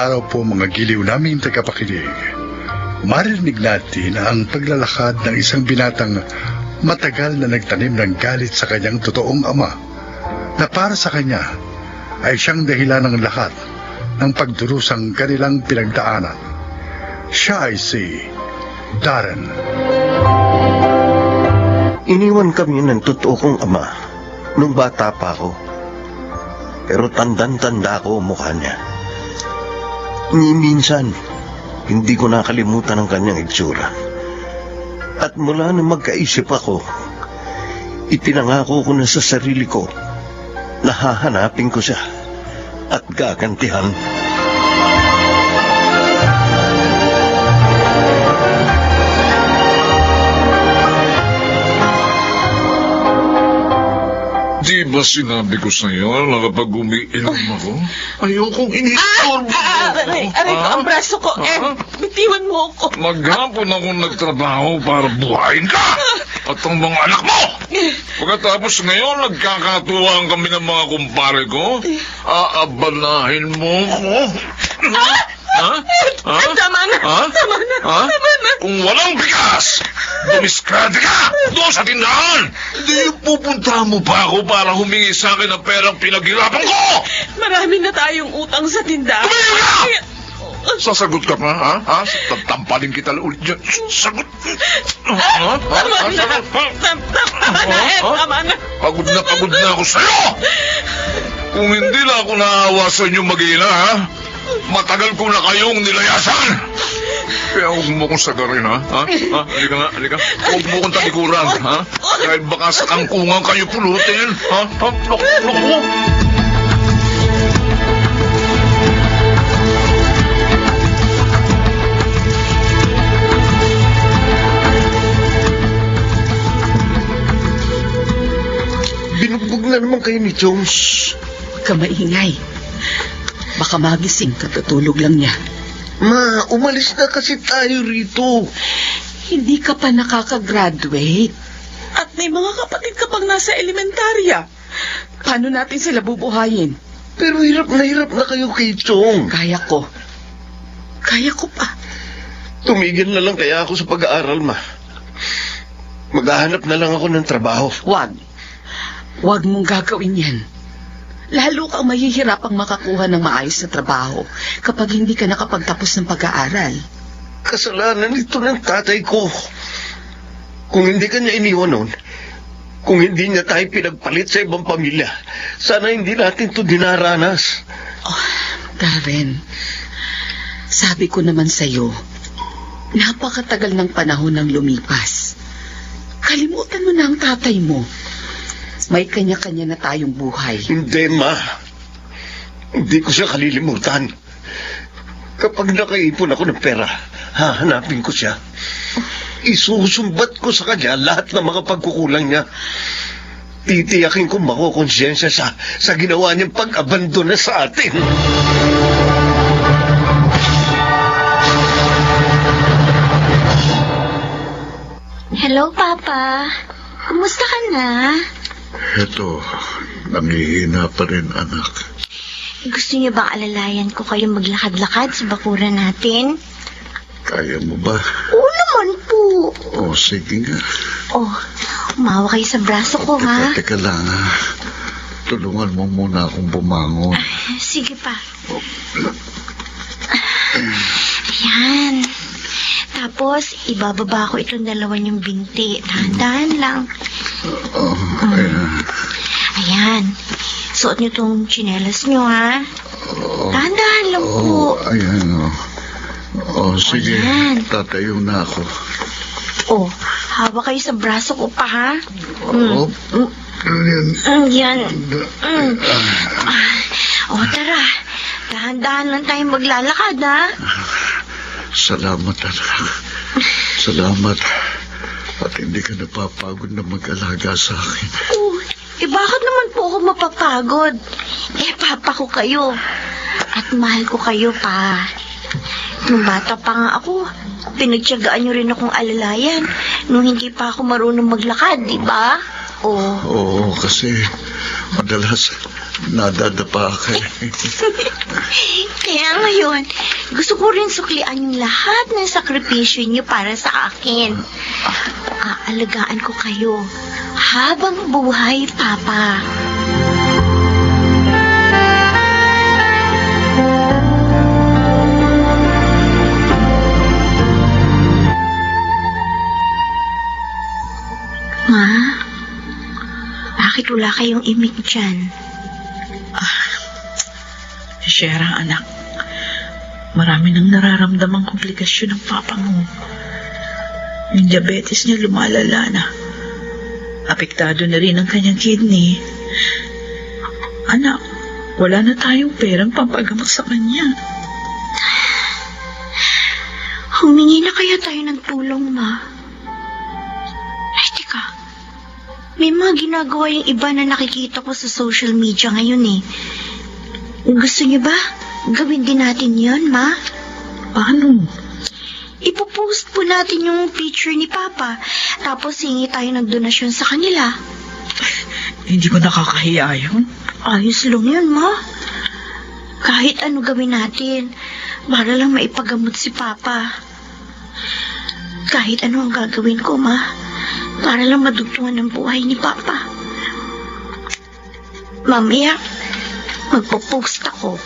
araw po mga giliw naming tagapakinig. Marinig natin ang paglalakad ng isang binatang matagal na nagtanim ng galit sa kanyang totoong ama, na para sa kanya ay siyang dahilan ng lahat ng pagdurusang kanilang pinagdaanan. Siya ay si Darren. Iniwan kami ng totoo kong ama nung bata pa ako. Pero tandang-tanda ko ang mukha niya. Ni minsan, hindi ko nakalimutan ang kanyang itsura. At mula nang magkaisip ako, itinangako ko na sa sarili ko na hahanapin ko siya at gagantihan. Di ba sinabi ko sa'yo na kapag umiinom ako, ayokong iniistorbo mo. Aray ko, ang braso ko. Bitiwan mo ako. Maghapon ako nagtrabaho para buhayin ka at ang mga anak mo. Pagkatapos ngayon, nagkakatuwaan kami ng mga kumpare ko. Aabalahin mo ko. Ha? Tama na. Tama na. Kung walang bigas, dumiskarte ka doon sa tindahan. Di pupunta mo pa ako para humingi sa akin ng perang pinaghirapan ko. Marami na tayong utang sa tindahan. Tumigil ka! Sasagot ka pa, ha? Tampalin kita ulit dyan. Sagot. Tama na. Tama na, Ed. Tama na. Pagod na ako sa'yo. Kung hindi na ako naawa sa inyo mag-ina, ha? Matagal ko na kayong nilayasan. Kaya huwag mo kong sagarin, ha? Halika. Huwag mo kong talikuran, ha? Dahil baka sa kangkungan kayo pulutin, ha? Naku. Binugbog na naman kayo ni Jones. Huwag ka maingay. Baka magising, katutulog lang niya. Ma, umalis na kasi tayo rito. Hindi ka pa nakakagraduate. At may mga kapatid ka pang nasa elementarya. Paano natin sila bubuhayin? Pero hirap na kayo kay Chong. Kaya ko. Kaya ko pa. Tumigil na lang kaya ako sa pag-aaral, ma. Maghahanap na lang ako ng trabaho. Wag. Wag mong gagawin yan. Lalo kang mahihirapang makakuha ng maayos na trabaho kapag hindi ka nakapagtapos ng pag-aaral. Kasalanan ito ng tatay ko. Kung hindi ka niya iniwan noon, kung hindi niya tayo pinagpalit sa ibang pamilya, sana hindi natin ito dinaranas. Oh, Darren, sabi ko naman sa'yo, napakatagal ng panahon ng lumipas. Kalimutan mo na ang tatay mo. May kanya-kanya na tayong buhay. Hindi, ma. Hindi ko siya kalilimutan. Kapag nakaipon ako ng pera, hahanapin ko siya. Isusumbat ko sa kanya lahat ng mga pagkukulang niya. Titiyakin ko makukonsensya siya sa ginawa niyang pag-abandona sa atin. Hello, Papa. Kumusta ka na? Eto, nangihina pa rin, anak. Gusto niyo bang alalayan ko kayo maglakad-lakad sa bakuran natin? Kaya mo ba? Oo naman po. Sige nga. Umawa kayo sa braso ko, ha? Teka lang, ha? Tulungan mo muna akong bumangon. Sige pa. Ayan. Tapos, ibababa ko itong dalawa niyong binti. Dahan-dahan lang. Ayan. Suot niyo itong tsinelas niyo, ha? Dahan-dahan lang po. Ayan, sige. Ayan. Tatayo na ako. Hawak kayo sa braso ko pa, ha? Ayan. Yan. Tara. Dahan-dahan lang tayo maglalakad, ha? Salamat, anak. Salamat. At hindi ka napapagod na mag-alaga sa akin. Bakit naman po ako mapapagod? Papa ko kayo. At mahal ko kayo, pa. Nung bata pa nga ako, pinagtiyagaan niyo rin akong alalayan nung hindi pa ako marunong maglakad, di ba? ako. Oo, kasi madalas nadadapa ka. Kaya ngayon, gusto ko rin suklian yung lahat ng sakripisyo niyo para sa akin. Aalagaan ko kayo habang buhay, Papa. Ma, bakit wala kayong imik dyan? Shera, anak. Marami nang nararamdamang komplikasyon ng papa mo. Yung diabetes niya lumalala na. Apektado na rin ang kanyang kidney. Anak, wala na tayong perang pampagamot sa kanya. Humingi na kaya tayo ng tulong, Ma? Ay, teka. May mga ginagawa yung iba na nakikita ko sa social media ngayon eh. Gusto niyo ba? Gawin din natin yon, Ma? Paano? Ipopost po natin yung picture ni Papa. Tapos hingi tayo ng donasyon sa kanila. Hindi ko nakakahiya yun. Ayos lang yun, Ma. Kahit ano gawin natin, para lang maipagamot si Papa. Kahit ano ang gagawin ko, Ma, para lang madugtungan ang buhay ni Papa. Mamaya, magpo-post ako.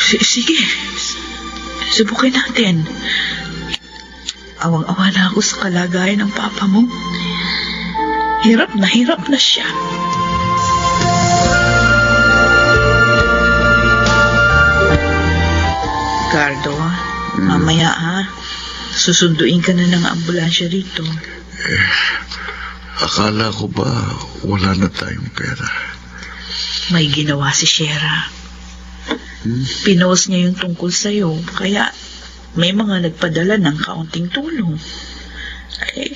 Sige. Subukin natin. Awang-awa na ako sa kalagayan ng papa mo. Hirap na siya. Ricardo, mamaya ha. Susunduin ka na ng ambulansya rito. Akala ko ba wala na tayong pera? May ginawa si Shera. Pinost niya yung tungkol sa'yo, kaya may mga nagpadala ng kaunting tulong.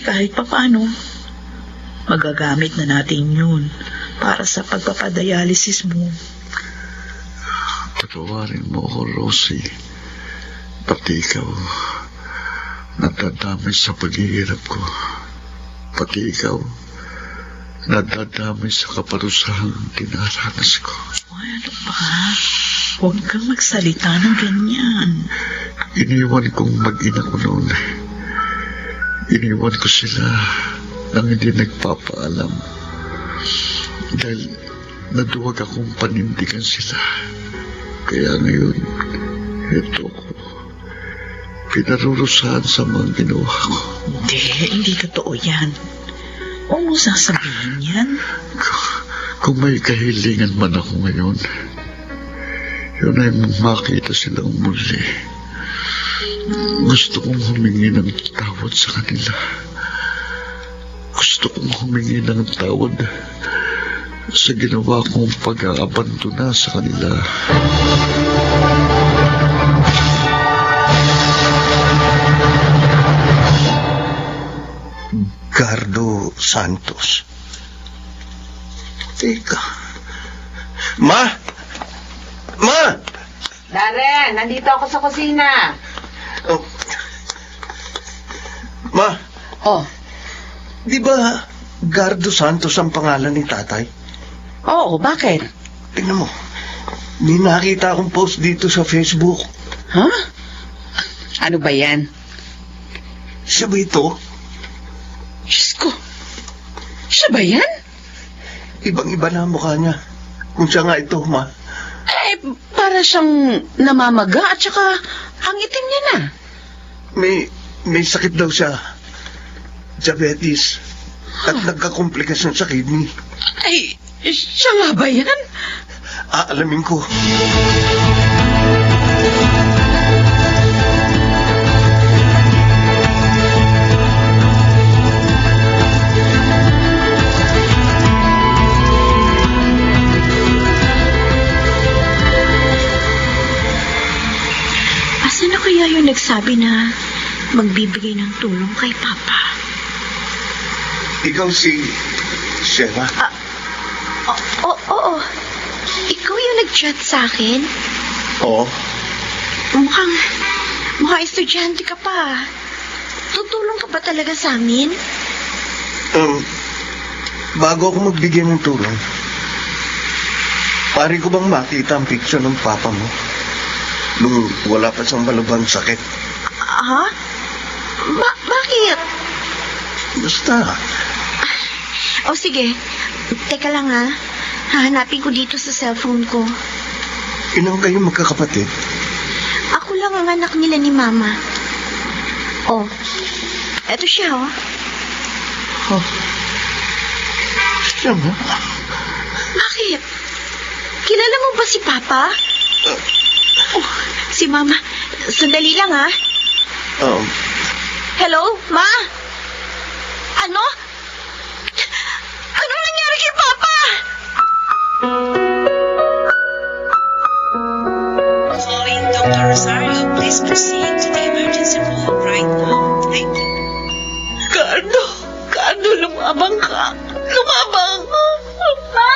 Kahit papaano, magagamit na natin yun para sa pagpapadialysis mo. Patawarin mo ako, Rosie. Pati ikaw, nadadamay sa paghihirap ko. Pati ikaw, nadadamay sa kaparusahang dinaranas ko. Ano ba? Huwag kang magsalita ng ganyan. Iniwan kong mag-ina ko noon. Iniwan ko sila nang hindi nagpapaalam. Dahil naduwag akong panindigan sila. Kaya ngayon, ito ko. Pinarurusahan sa mga ginawa ko. Hindi totoo yan. Huwag mo sasabihin yan. Kung may kahilingan man ako ngayon, yun ay makita silang muli. Gusto kong humingi ng tawad sa kanila. Gusto kong humingi ng tawad sa ginawa kong pag-aabandona sa kanila. Gardo Santos. Teka. Ma! Darren, nandito ako sa kusina. Oh. Ma, Oh, di ba Gardo Santos ang pangalan ni tatay? oo, bakit? Tingnan mo. May nakita akong post dito sa Facebook. Ha? Ano ba yan? Siya ba ito? Diyos ko. Siya ba yan? Ibang-iba na ang mukha niya. Kung siya nga ito, ma. Para siyang namamaga at saka ang itim niya na. May sakit daw siya. Diabetes. At nagkakomplikasyon sa kidney. Ay, siya nga ba yan? Aalamin ko. Asa na kaya yung nagsabi na magbibigay ng tulong kay Papa? Ikaw si Shera? Oo. Ikaw yung nag-chat sa akin? Oo. Mukhang estudyante ka pa. Tutulong ka ba talaga sa amin? bago ako magbigay ng tulong, pari ko bang makita ang picture ng papa mo? Nung wala pa siyang malubhang sakit. Ha? Bakit? Basta, O sige, teka lang ha. Hahanapin ko dito sa cellphone ko. ilang kayo magkakapatid? Ako lang ang anak nila ni Mama. Oh, eto siya oh. Oh. Siya mo? Bakit? Kilala mo ba si Papa? Oh, si Mama. Sandali lang ha. Hello, Ma? Ano? Anong nangyari kay Papa? Calling Dr. Rosario, please proceed to the emergency room right now. Thank you. Cardo, lumabang ka. Lumabang. Ma!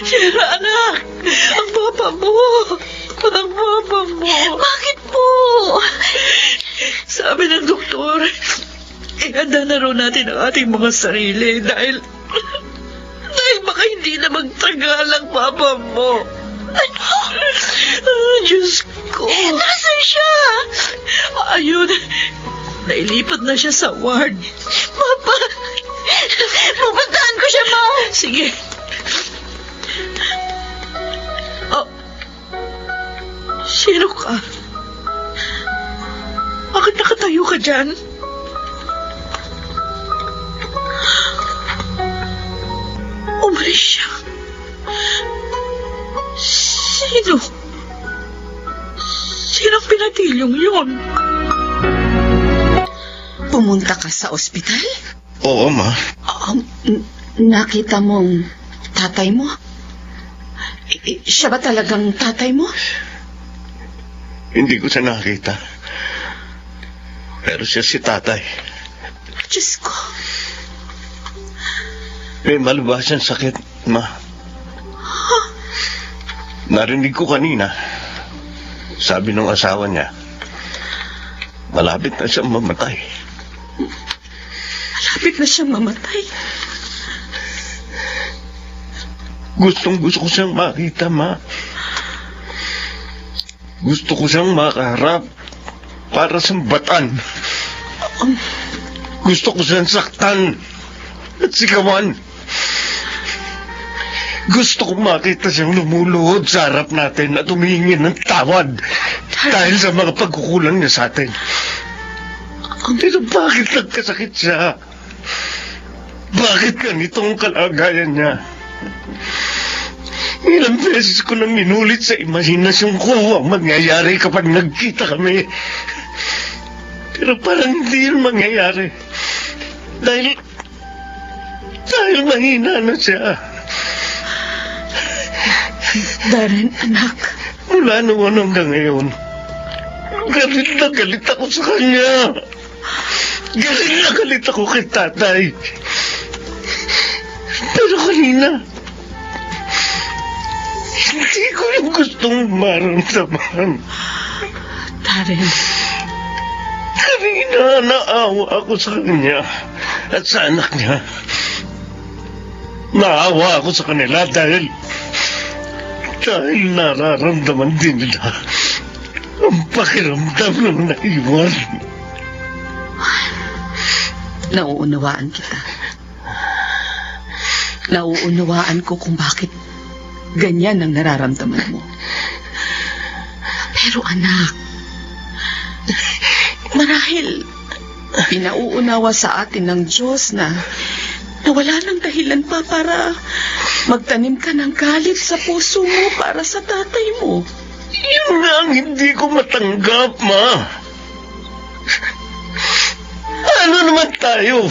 Sira, anak. Ang papa mo. Bakit po? Sabi ng doktor, ihanda na raw natin ang ating mga sarili dahil baka hindi na magtagal ang papa mo. Ano? Diyos ko. Nasaan siya? Ayun, nailipat na siya sa ward. Papa! Pupuntahan ko siya, Ma! Sige. Oh, sino ka? Bakit nakatayo ka dyan? Umalis siya. Sino? Sinong pinatilyong yun? Pumunta ka sa ospital? Oo, Ma. Nakita mong tatay mo? Siya ba talagang tatay mo? Hindi ko siya nakita. Pero siya si tatay. Diyos ko. May malubha siyang sakit, Ma. Narinig ko kanina. Sabi ng asawa niya, malapit na siyang mamatay. Malapit na siyang mamatay. Gusto ko siyang makita, Ma. Gusto ko siyang makaharap para sambatan. Gusto ko siyang saktan at sigawan. Gusto ko makita siyang lumuluhod sa harap natin at humihingi ng tawad dahil sa mga pagkukulang niya sa atin. Pero bakit nagkasakit siya? Bakit ganitong kalagayan niya? Ilang beses ko nang inulit sa imahinasyon ko ang mangyayari kapag nagkita kami. Pero parang hindi yun mangyayari. Dahil mahina na siya. Darren, anak. Mula noon hanggang ngayon, galit na galit ako sa kanya. Galit na galit ako kay tatay. Pero kanina, hindi ko yung gustong maramdaman. Darren. Kanina naawa ako sa kanya at sa anak niya. Naawa ako sa kanila dahil nararamdaman din nila ang pakiramdam ng naiwan. Nauunawaan kita. Nauunawaan ko kung bakit ganyan ang nararamdaman mo. Pero anak, marahil pinauunawa sa atin ng Diyos na wala nang dahilan pa para magtanim ka ng galit sa puso mo para sa tatay mo. Yun nga ang hindi ko matanggap, Ma. Ano naman tayo?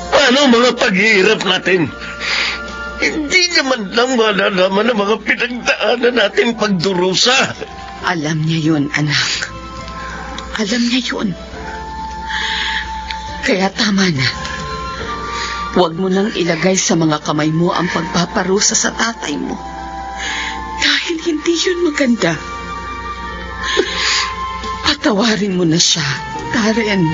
Paano ang mga paghihirap natin? Hindi naman lang malalaman ang mga pinagdaanan natin pagdurusa. Alam niya yun, anak. Alam niya yun. Kaya tama na. Huwag mo nang ilagay sa mga kamay mo ang pagpaparusa sa tatay mo. Dahil hindi yun maganda. Patawarin mo na siya, Darren.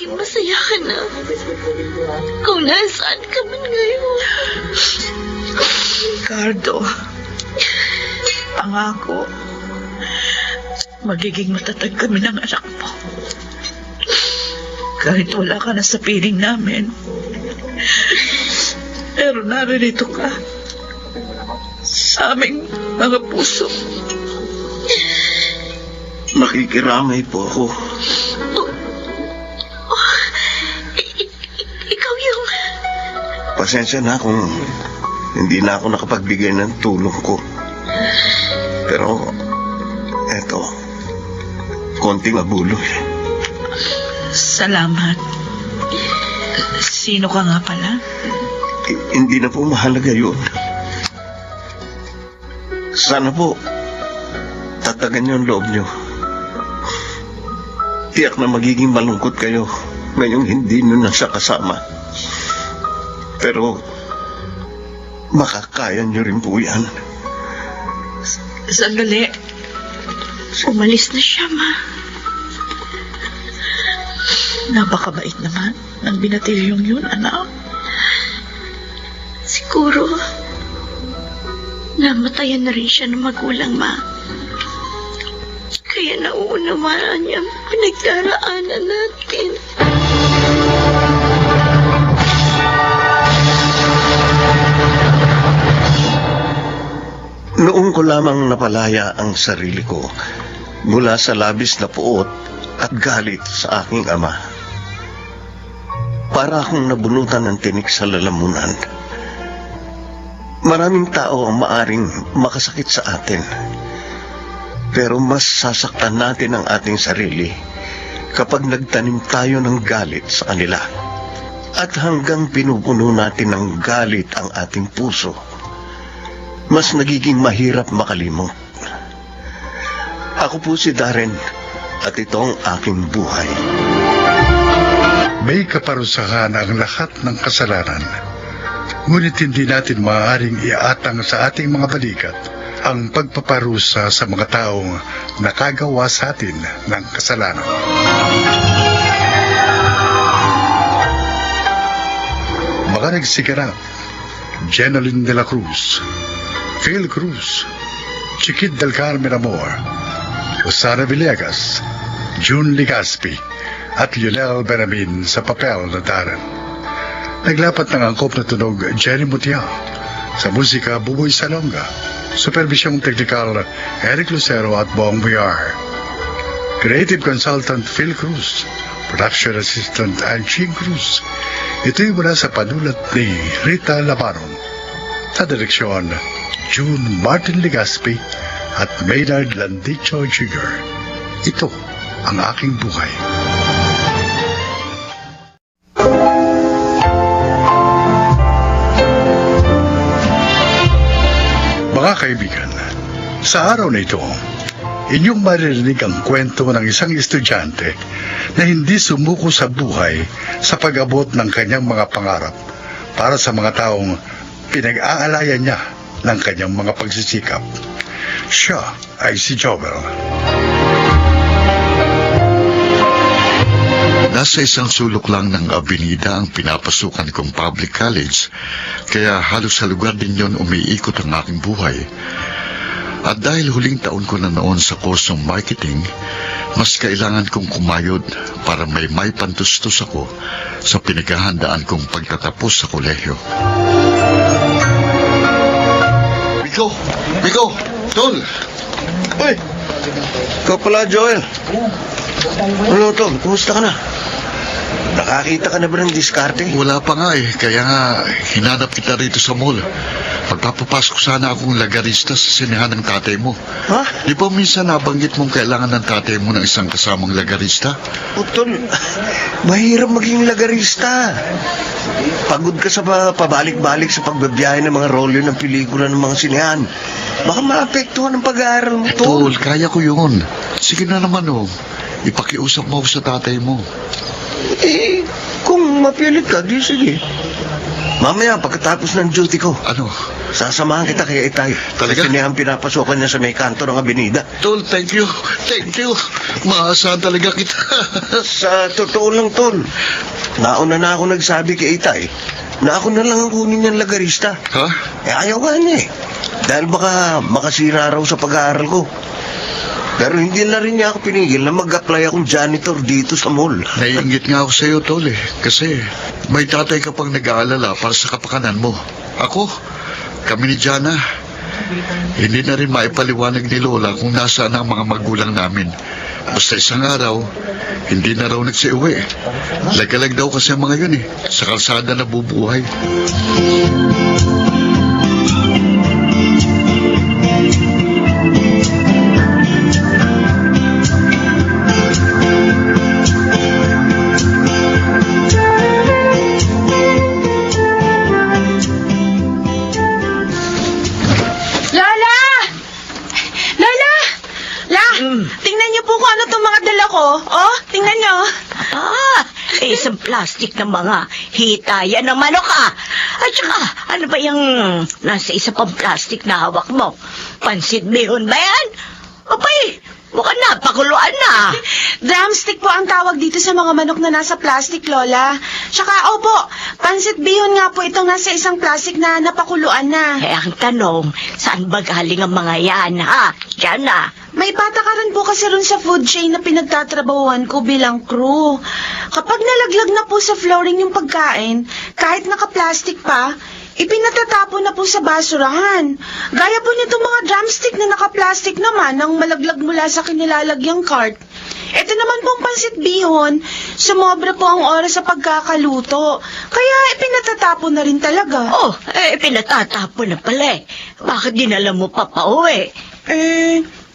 maging masaya ka na. Kung nasaan ka man ngayon. Ricardo, pangako, magiging matatag kami ng anak mo. Kahit wala ka na sa piling namin, pero naririto ka sa aming mga puso. Makikiramay po ako. Ikaw yung... Pasensya na kung hindi na ako nakapagbigay ng tulong ko. Pero, eto, konting abuloy. Salamat. Sino ka nga pala? Hindi na po mahalaga yun. Sana po, tatagan niyo ang loob niyo. Tiyak na magiging malungkot kayo ngayong hindi niyo na siya kasama. Pero, makakaya niyo rin po yan. Sandali. Umalis na siya, Ma. Napakabait naman ng binatilyong yun, anak. Siguro, namatayan na rin siya ng magulang, Ma. Kaya nauunawaan niya ang pinagdaraanan natin. Noong ko lamang napalaya ang sarili ko mula sa labis na puot at galit sa aking ama. Para akong nabunutan ng tinik sa lalamunan. Maraming tao ang maaring makasakit sa atin. Pero mas sasaktan natin ang ating sarili kapag nagtanim tayo ng galit sa kanila. At hanggang pinupuno natin ng galit ang ating puso, mas nagiging mahirap makalimot. Ako po si Darren at ito ang aking buhay. May kaparusahan ang lahat ng kasalanan. Ngunit hindi natin maaaring iatang sa ating mga balikat ang pagpaparusa sa mga taong nakagawa sa atin ng kasalanan. Mga nagsiganap: Jeneline de la Cruz, Phil Cruz, Chiquit del Carmen Amor, Rosana Villegas, June Ligaspi, at Lionel Beramin sa papel na Darren. Naglapat ng angkop na tunog Jenny Mutia, sa musika Buboy Salonga, supervisyong teknikal Eric Lucero at Bong Villar. Creative Consultant Phil Cruz, Production Assistant Anching Cruz. Ito'y mula sa panulat ni Rita Labaron. Sa direksyon, June Martin Ligaspi at Maynard Landicho Jr. Ito ang aking buhay. Mga kaibigan, sa araw na ito, inyong maririnig ang kwento ng isang estudyante na hindi sumuko sa buhay sa pag-abot ng kanyang mga pangarap para sa mga taong pinag-aalayan niya ng kanyang mga pagsisikap. Siya ay si Joel. Nasa isang sulok lang ng abenida ang pinapasukan kong public college, kaya halos sa lugar din yon umiikot ang aking buhay. At dahil huling taon ko na noon sa kursong marketing, mas kailangan kong kumayod para may pantustos ako sa pinaghahandaan kong pagtatapos sa kolehiyo. Miko! Tol! Uy! Ikaw pala, Joel. Ano, Tol? Kumusta ka na? Nakakita ka na ba ng diskarte? Wala pa nga kaya nga hinanap kita rito sa mall. Magpapapasok sana akong lagarista sa sinehan ng tatay mo. Ha? Di ba minsan nabanggit mong kailangan ng tatay mo ng isang kasamang lagarista? O, Tol, mahirap maging lagarista. Pagod ka sa pabalik-balik sa pagbabiyahe ng mga rolyo ng pelikula ng mga sinehan. Baka maapektuhan ang pag-aaral mo, Tol. Tol, kaya ko yun. Sige na naman ipakiusap mo ako sa tatay mo. Kung mapilit ka, di sige. Mamaya, pagkatapos ng duty ko, Ano? sasamahan kita kay Itay. Talaga? Kasi niya ang pinapasokan niya sa may kanto ng Avenida. Tol, thank you. Thank you. Maasahan talaga kita. Sa totoo lang, Tol. Nauna na ako nagsabi kay Itay na ako na lang ang kunin niyang lagarista. Ha? Ayaw nga niya eh. Dahil baka makasira raw sa pag-aaral ko. Pero hindi na rin niya ako pinigil na mag-apply akong janitor dito sa mall. Naiingit nga ako sa iyo, Tol, eh. Kasi may tatay ka pang nag-aalala para sa kapakanan mo. Ako, kami ni Jana, hindi na rin maipaliwanag ni Lola kung nasaan ang mga magulang namin. Basta isang araw, hindi na raw nagsiuwi. Lagalag daw kasi ang mga yun eh. Sa kalsada na bubuhay. Lola! Lola! Tingnan niyo po kung ano itong mga dala ko. Oh, tingnan niyo. Isang plastic na mga hitayan ng manok At saka, ano ba yung nasa isa pang plastic na hawak mo? Pansit bihon ba yan? Abay, mukhang napakuluan na. Drumstick po ang tawag dito sa mga manok na nasa plastic, Lola. Tsaka, opo, pansit bihon nga po itong nasa isang plastic na napakuluan na. Ang tanong, saan ba galing ang mga yan, ha? Diyan na. May patakaran po kasi ron sa food chain na pinagtatrabahuan ko bilang crew. Kapag nalaglag na po sa flooring yung pagkain, kahit naka-plastic pa, ipinatatapon na po sa basurahan. Gaya po nitong mga drumstick na naka-plastic naman nang malaglag mula sa kinilalagyang cart. Ito naman pong pansit bihon, sumobra po ang oras sa pagkakaluto. Kaya ipinatatapon na rin talaga. Pinatatapon na pala eh. Bakit dinala mo pa pauwi?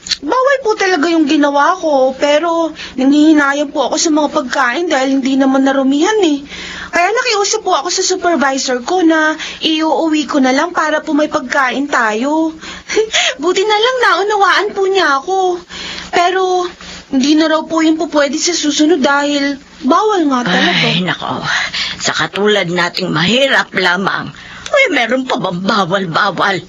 Bawal po talaga yung ginawa ko, pero nanghihinayang po ako sa mga pagkain dahil hindi naman narumihan eh. Kaya nakiusap po ako sa supervisor ko na iuuwi ko na lang para po may pagkain tayo. Buti na lang naunawaan po niya ako. Pero hindi na raw po yung po pwede sa susunod dahil bawal nga talaga. Ay, nako. Sa katulad nating mahirap lamang, meron pa bang bawal-bawal?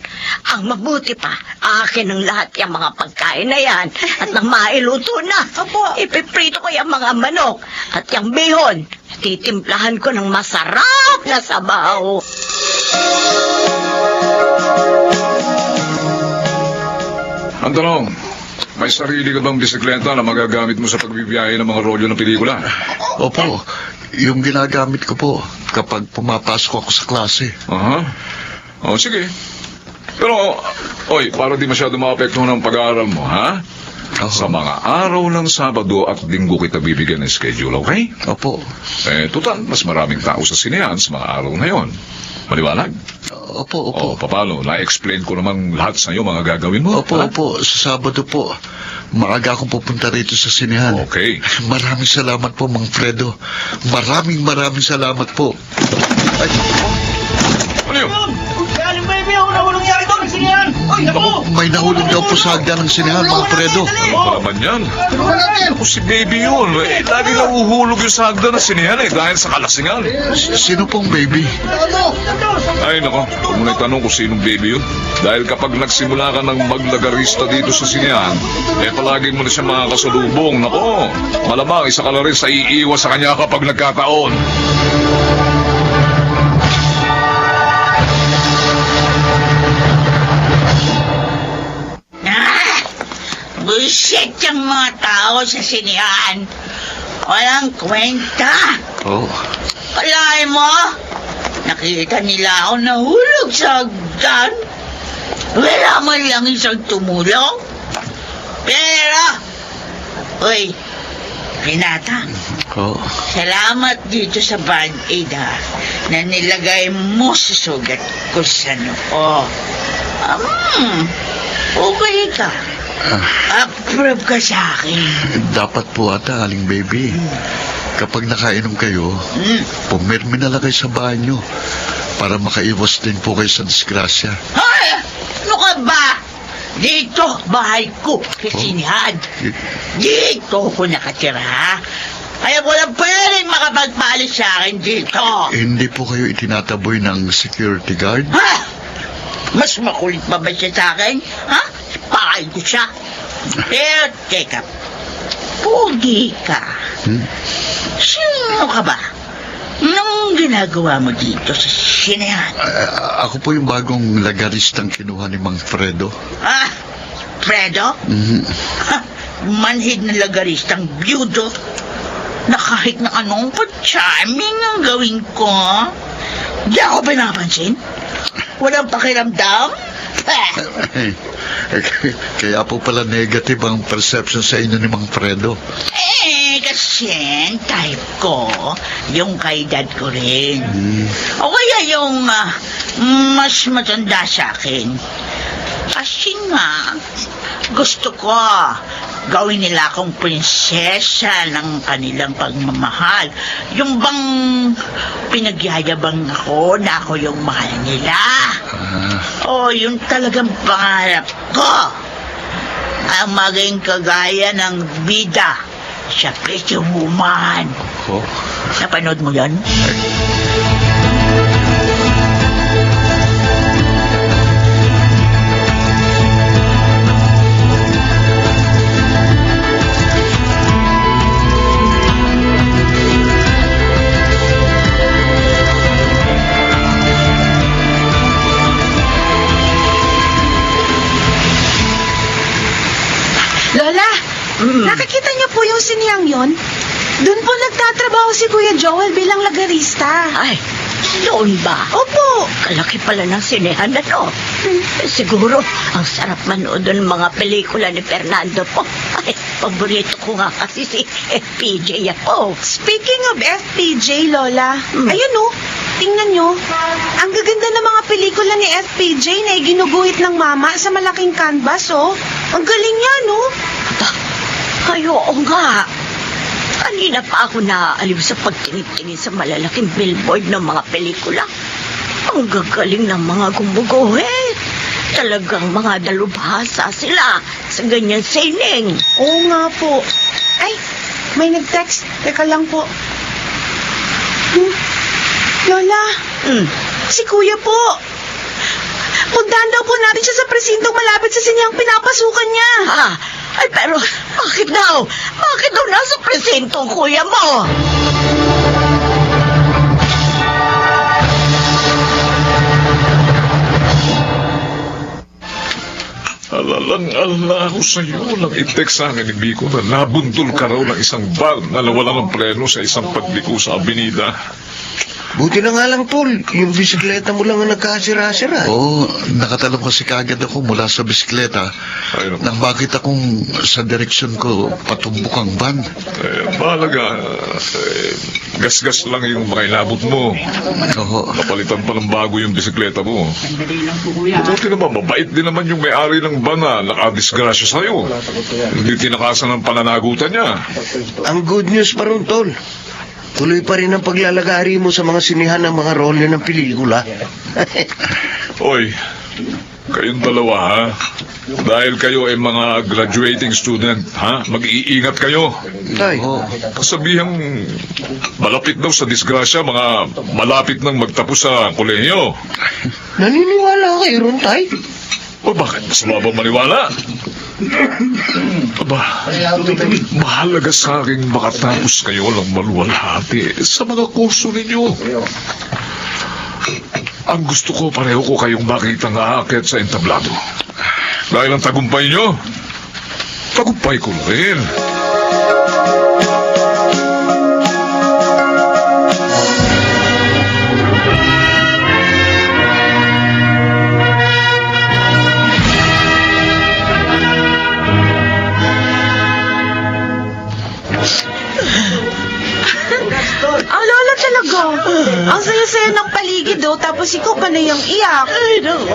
Ang mabuti pa, akin ang lahat yung mga pagkain na yan. At nang mailuto na, ipiprito ko yung mga manok at yung bihon. Titimplahan ko ng masarap na sabaw. Ang tanong, may sarili ka bang bisikleta na magagamit mo sa pagbibiyahe ng mga rolyo ng pelikula? Opo, yung ginagamit ko po kapag pumapasok ako sa klase. Aha. O, sige. Pero, para di masyado maapektuhan ang pag-aaral mo, ha? Sa mga araw ng Sabado at Linggo kita bibigyan ng schedule, okay? Opo. Tutal, mas maraming tao sa sinehan sa mga araw na yon. Maliwanag? Opo, opo. Paano? Na-explain ko naman lahat sa iyo mga gagawin mo. Opo, ha? opo. Sa Sabado po, maaga akong pupunta rito sa sinehan. Okay. Maraming salamat po, Mang Fredo. Maraming salamat po. Ay, Ano yun? naku, may nahulog daw po sa hagdan ng sinehan, Mang Fredo. Ano pa naman yan? Ako si baby yun. Lagi nauhulog yung sagda ng sinehan dahil sa kalasingan. Sino pong baby? Ay, nako. Huwag mo na itanong kung sinong baby yun. Dahil kapag nagsimula ka ng maglagarista dito sa sinehan, palagi mo na siya makakasalubong. Nako, malamang isa ka na rin sa iiwas sa kanya kapag nagkataon. Bullshit yung mga tao sa sinihan. Walang kwenta. Oh, Kalahin mo, nakita nila ako nahulog sa hagdan. Wala man lang isang tumulong. Pero, Renata, oh. salamat dito sa Band-Aid na nilagay mo sa sugat ko sa noo. Okay ka. Approve ka sa akin. Dapat po ata, aling baby. Kapag nakainom kayo, pumirmi na lang kayo sa banyo para makaiwas din po kayo sa disgrasya. Ay! Ano ka ba? Dito, bahay ko, kasinihan. Dito ako nakatira. Kaya walang pwedeng makapagpalis sa akin dito. Hindi po kayo itinataboy ng security guard? Ha? Mas makulit pa ba siya sa akin? Ha? Pakay ko siya. Pero, teka. Pugi ka. Sino ka ba? Anong ginagawa mo dito sa sinehan? Ako po yung bagong lagaristang kinuha ni Mang Fredo. Ah, Fredo? Ha? Manhid na lagaristang byudo na kahit na anong pa-charming ang gawin ko. Di ako pinapansin? Walang pakiramdam? Kaya po pala negative ang perception sa inyo ni Mang Fredo. Kasi type ko, yung kay dad ko rin. O kaya yung mas matanda sa akin. Kasi nga, gusto ko gawin nila akong prinsesa ng kanilang pagmamahal. Yung bang pinagyayabang ako na ako yung mahal nila. O yung talagang pangarap ko. Ang maging kagaya ng bida sa Pretty Woman. Napanood mo yan? Lola, nakikita niyo po yung siniyang yon? Doon po nagtatrabaho si Kuya Joel bilang lagarista. Ay, doon ba? Opo. Kalaki pala ng sinehan na to. Siguro, ang sarap manood ng mga pelikula ni Fernando po. Ay, paborito ko nga kasi si FPJ ako. Speaking of FPJ, Lola, ayun oh, tingnan nyo. Ang gaganda ng mga pelikula ni FPJ na iginuguhit ng mama sa malaking canvas, oh. Ang galing niya, no? Ay, oo nga. Kanina pa ako naaaliw sa pagtingin-tingin sa malalaking billboard ng mga pelikula. Ang gagaling ng mga gumuguhit. Talagang mga dalubhasa sila sa ganyan sining. Oo nga po. Ay, may nag-text. Teka lang po. Lola, si Kuya po. Puntahan daw po natin siya sa presintong malapit sa siniyang pinapasukan niya. Ay, pero bakit daw? Bakit daw nasa presinto ang kuya mo? Alalang-alala ako sa iyo nang i-text sa akin ni Biko na nabundol ka raw ng isang van na nawala ng preno sa isang pagliko sa Avenida. Buti na nga lang, Tol. Yung bisikleta mo lang ang nagkasira-sira. Oo, nakatalong kasi kagad ako mula sa bisikleta. Nang makita kong sa direksyon ko patumbok ang van. Mahalaga, gas-gas lang yung makailabot mo. Oo. Napalitan pa ng bago yung bisikleta mo. Buti naman, mabait din naman yung may-ari ng van na nakadisgrasya sa'yo. Hindi tinakasan ng pananagutan niya. Ang good news pa ron, Tol. Tuloy pa rin ang paglalagari mo sa mga sinihan ng mga role ng pelikula. Oy, kayong dalawa, ha? Dahil kayo ay mga graduating student, ha? Mag-iingat kayo. Tay. Kasabihang malapit daw sa disgrasya, mga malapit nang magtapos sa kolehiyo. Naniniwala kayo ron, Tay? O bakit? Masama bang maniwala? Aba, mahalaga sa akin makatapos kayo ng maluwalhati sa mga kurso ninyo. Ang gusto ko, pareho ko kayong makitang aakyat sa entablado. Dahil ang tagumpay nyo, tagumpay ko rin. Ang Lola talaga. Ang saya-saya ng paligid, oh. Tapos ikaw pa na yung iyak. Ay, naku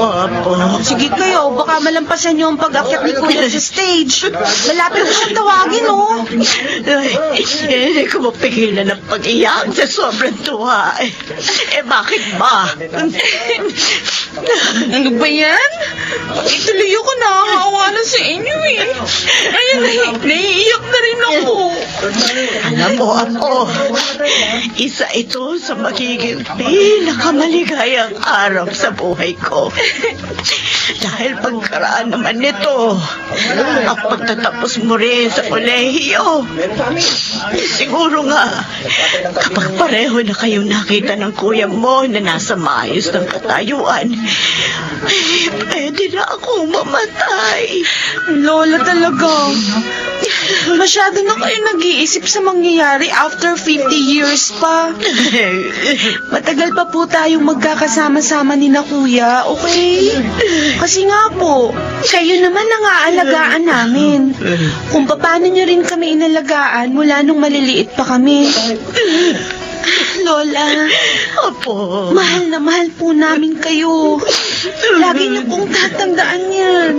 po. Sige kayo, baka malampasan niyo ang pag-akyat ni Kuya sa stage. Malapit ko siyang tawagin, oh. Ay, hindi ko mapigilan ng pag-iyak sa sobrang tuwa. Bakit ba? Ano ba yan? Ituloy ako nakakawa na sa inyo eh. Ayun, naiiyak na rin ako. Alam mo, Apo, isa ito sa magiging pinakamaligayang araw sa buhay ko. Dahil pagkaraan naman nito, ang pagtatapos mo rin sa kolehiyo. Siguro nga, kapag pareho na kayo nakita ng kuya mo na nasa maayos ng katayuan, pwede na akong mamatay. Lola talaga. Masyado na kayo nag-iisip sa mangyayari after 50 years pa. Matagal pa po tayong magkakasama-sama ni na kuya, okay? Kasi nga po, kayo naman ang aalagaan namin. Kung paano nyo rin kami inalagaan mula nung maliliit pa kami. Lola, Apo. mahal na mahal po namin kayo. Lagi niyo pong tatandaan yan.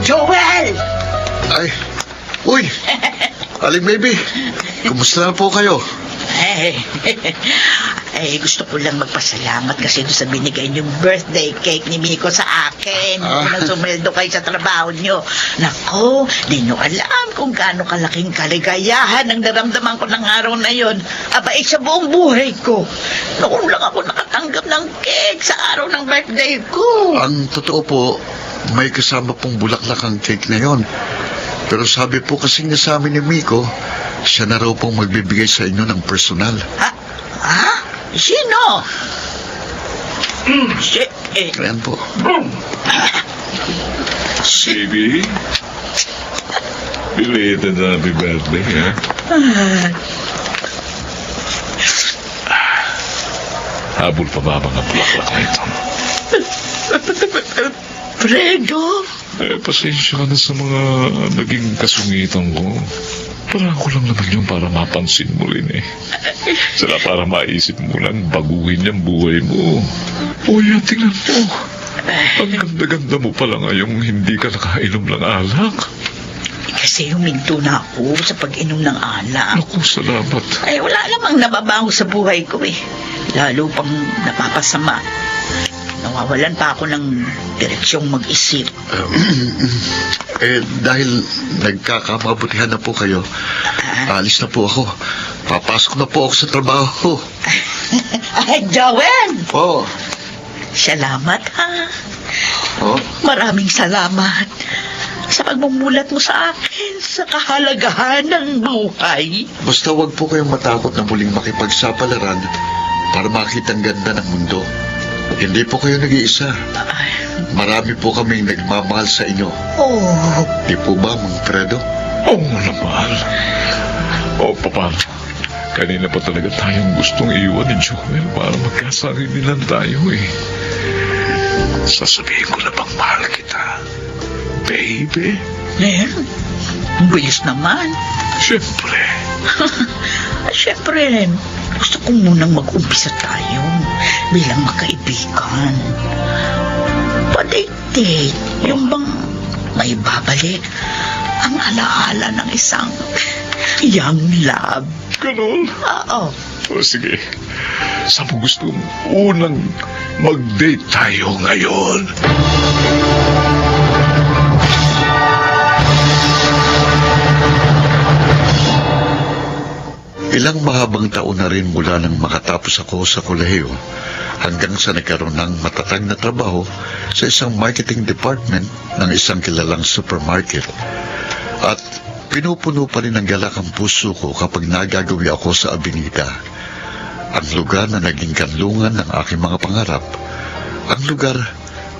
Joel! Ay, uy! Aling baby, kumusta na po kayo? Gusto ko lang magpasalamat kasi doon sa binigay niyong birthday cake ni Miko sa akin. Nung sumweldo kayo sa trabaho niyo. Nako, di niyo alam kung gaano kalaking kaligayahan ang naramdaman ko ng araw na yon. Aba, sa buong buhay ko. Noon lang ako nakatanggap ng cake sa araw ng birthday ko. Ang totoo po, may kasama pong bulaklak ang cake na yon. Pero sabi po kasi niya sa amin ni Miko, siya na raw pong magbibigay sa inyo ng personal. Ha? Sino? Ayan po. Baby? Belated happy birthday, ha? Habol pa ba mga bulaklak na ito? Fredo? Pasensya ka na sa mga naging kasungitan ko. Parang ko lang naman yung para mapansin mo rin eh. Sila para maisip mo lang baguhin yung buhay mo. O yan, tingnan mo. Ang ganda-ganda mo pala ngayong hindi ka nakainom ng alak. Kasi huminto na ako sa pag-inom ng alak. Naku, salamat. Ay, wala namang nababago sa buhay ko eh. Lalo pang napapasama. Nawawalan pa ako ng direksyong mag-isip. Dahil nagkakamabutihan na po kayo, alis na po ako. Papasok na po ako sa trabaho. Ay, Joel! Oh. Salamat, ha? Oh. Maraming salamat sa pagmumulat mo sa akin sa kahalagahan ng buhay. Basta wag po kayong matakot na muling makipagsapalaran para makita ang ganda ng mundo. Hindi po kayo nag-iisa. Marami po kaming nagmamahal sa inyo. Oh, Di po ba, Mang Fredo? Oo naman. O, Papa. Kanina pa talaga tayong gustong iwan ni Joel para magkasarilinan tayo eh. Sasabihin ko na bang mahal kita, baby? ang bilis naman. Siyempre. Siyempre, gusto ko munang mag-umpisa tayo bilang magkaibigan. Pa-date-date, yung bang may babalik ang alaala ng isang young love. Ganun? Oo. O sige, saan mo gusto unang mag-date tayo ngayon? Ilang mahabang taon na rin mula nang makatapos ako sa kolehiyo hanggang sa nagkaroon ng matatag na trabaho sa isang marketing department ng isang kilalang supermarket. At pinupuno pa rin ng galak ang puso ko kapag nagagawi ako sa Avenida. Ang lugar na naging kanlungan ng aking mga pangarap. Ang lugar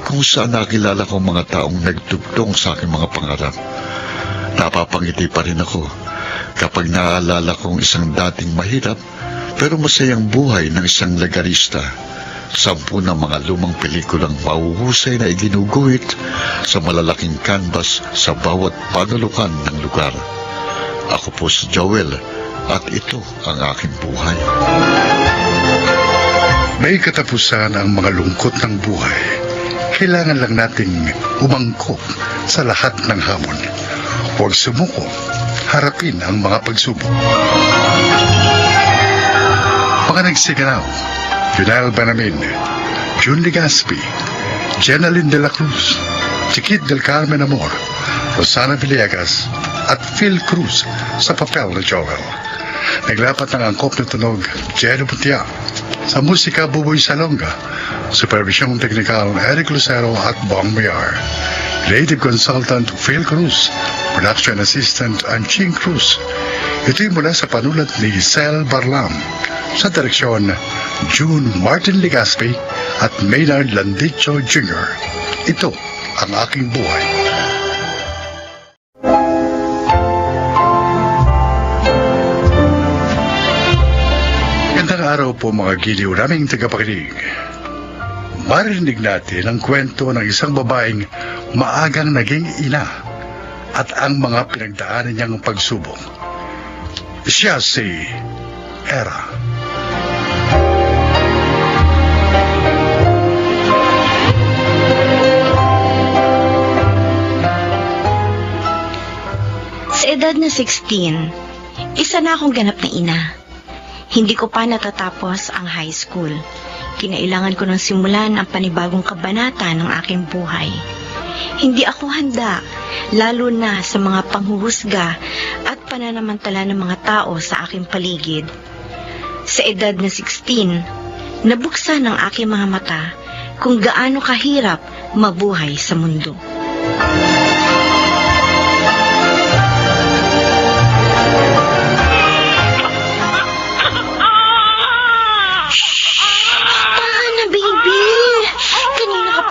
kung saan nakilala ko mga taong nagtugtong sa aking mga pangarap. Napapangiti pa rin ako kapag naaalala kong isang dating mahirap pero masayang buhay ng isang lagarista. 10 ng mga lumang pelikulang mahuhusay na iginuguhit sa malalaking canvas sa bawat panulukan ng lugar. Ako po si Joel at ito ang aking buhay. May katapusan ang mga lungkot ng buhay. Kailangan lang nating umangkop sa lahat ng hamon. Huwag sumuko, harapin ang mga pagsubok. Mga nagsiganaw, Junel Banamin, June Legaspi, Jenaline de la Cruz, Chiquit del Carmen Amor, Rosana Villegas, at Phil Cruz sa papel na Joel. Naglapat ng angkop na tunog, Jerry Butia. Sa musika, Buboy Salonga. Supervisyong teknikal, Eric Lucero at Bong Mayar. Creative consultant, Phil Cruz. Production assistant, Anching Cruz. Ito'y mula sa panulat ni Sel Barlam. Sa direksyon, June Martin Legaspi at Maynard Landicho Jr. Ito ang aking buhay. Magandang araw po mga giliw naming tagapakinig. Marinig natin ang kwento ng isang babaeng maagang naging ina at ang mga pinagdaanan niyang pagsubok. Siya si Era. Sa edad na 16, isa na akong ganap na ina. Hindi ko pa natatapos ang high school. Kinailangan ko nang simulan ang panibagong kabanata ng aking buhay. Hindi ako handa, lalo na sa mga panghuhusga at pananamantala ng mga tao sa aking paligid. Sa edad na 16, nabuksan ang aking mga mata kung gaano kahirap mabuhay sa mundo.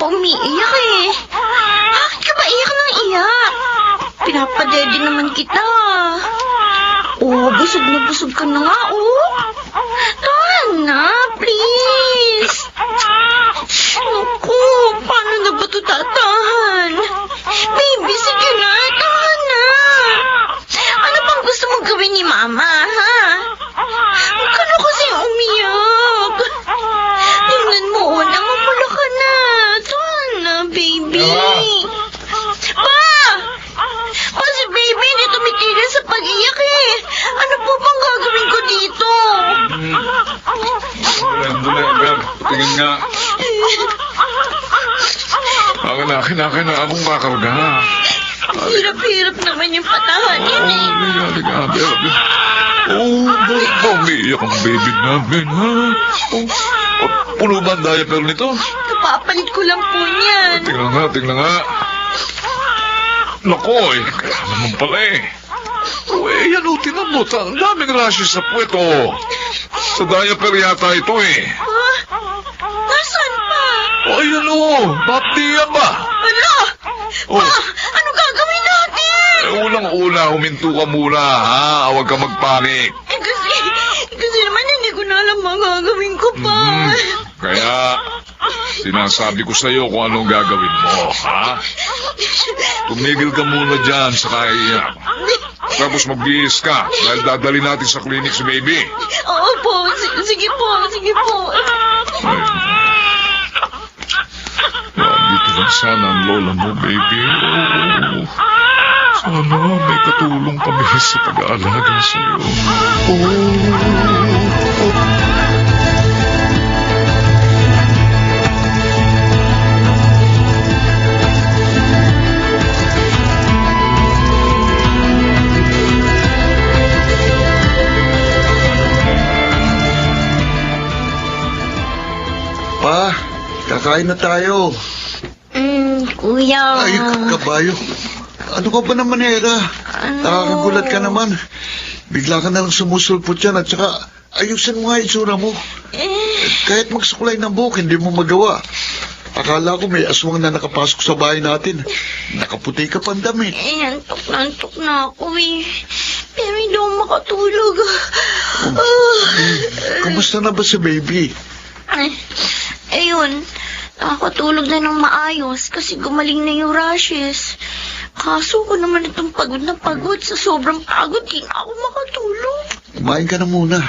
Umiiyak eh. Bakit ka ba iyak ng iyak? Pinapadede naman kita. Oh, busog ka na nga, oh. Tahan na, please. Naku, paano na ba ito tatahan? Baby, sige na, tahan na. Ano bang gusto mong gawin ni Mama, ha? Huwag ka na kasi umiyak. Tingnan mo, namumula ka na. Baby! Pa, si baby hindi tumitigil sa pag-iyak eh. Ano po bang gagawin ko dito? Dali, tingin nga. Akin na akong kakarga. Hirap-hirap naman yung patahanin eh. Umiiyak ang baby namin, ha? Puno ba ang diaper nito? Kapapalit ko lang po niyan. Tingnan nga. Nako, kaya naman pala eh. Yan o, tinan mo, ang daming rashes sa puwet, oh. Sa diaper yata ito eh. Ha? Nasaan pa? Ayan o, baptiya ba? Ala! Oh. Pa, ano gagawin natin? Unang-una, huminto ka muna, ha? Huwag ka magpanik. Kasi naman hindi ko na alam mga gagawin ko pa. Kaya, sinasabi ko sa'yo kung anong gagawin mo, ha? Tumigil ka muna dyan sa kaiyak. Tapos magbihis ka dahil dadali natin sa clinic si baby. Oo po, sige po. Dito lang sana ang lola mo, baby. Oo. Sana may katulong kami sa pag-aalaga sa'yo. Pa, kakain na tayo. Kuya. Ay, kabayo. Ano ka ba naman, Era? Nakakagulat ka naman. Bigla ka na lang sumusulpot yan at saka ayusin mo nga itsura mo. Kahit magsuklay ng buhok, hindi mo magawa. Akala ko may aswang na nakapasok sa bahay natin. Nakaputi ka pang damit. Antok na ako eh. Pero hindi ako makatulog. Kamusta na ba si baby? Ayun, nakakatulog na ng maayos kasi gumaling na yung rashes. Kaso ko naman itong pagod na pagod. Sa sobrang pagod, di na ako makatulog. Kumain ka na muna.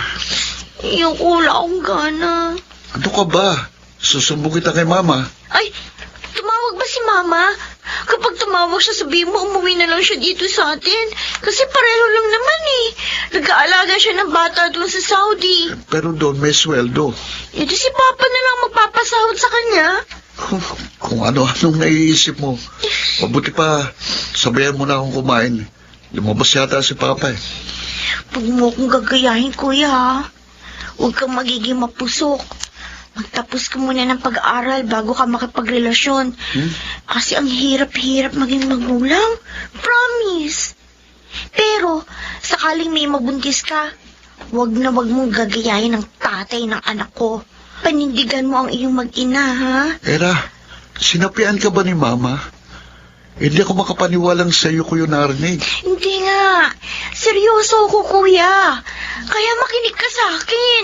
Yung wala akong gana. Ano ka ba? Susumbong kita kay Mama. Ay, tumawag ba si Mama? Kapag tumawag siya, sabihin mo, umuwi na lang siya dito sa atin. Kasi pareho lang naman eh. Nag-aalaga siya ng bata doon sa Saudi. Pero doon may sweldo. E di si Papa na lang magpapasahod sa kanya. Kung ano-anong naiisip mo. Mabuti pa, sabayan mo na akong kumain. Lumabas yata si Papa eh. Huwag mo akong gagayahin, kuya, ha? Huwag kang magiging mapusok. Magtapos ka muna ng pag-aaral bago ka makipagrelasyon. Kasi ang hirap-hirap maging magulang. Promise. Pero, sakaling may mabuntis ka, wag na wag mong gagayahin ng tatay ng anak ko. Panindigan mo ang iyong mag-ina, ha? Era, sinapian ka ba ni Mama? Hindi ako makapaniwalang sa'yo ko yun narinig. Hindi nga. Seryoso ako, kuya. Kaya makinig ka sa akin.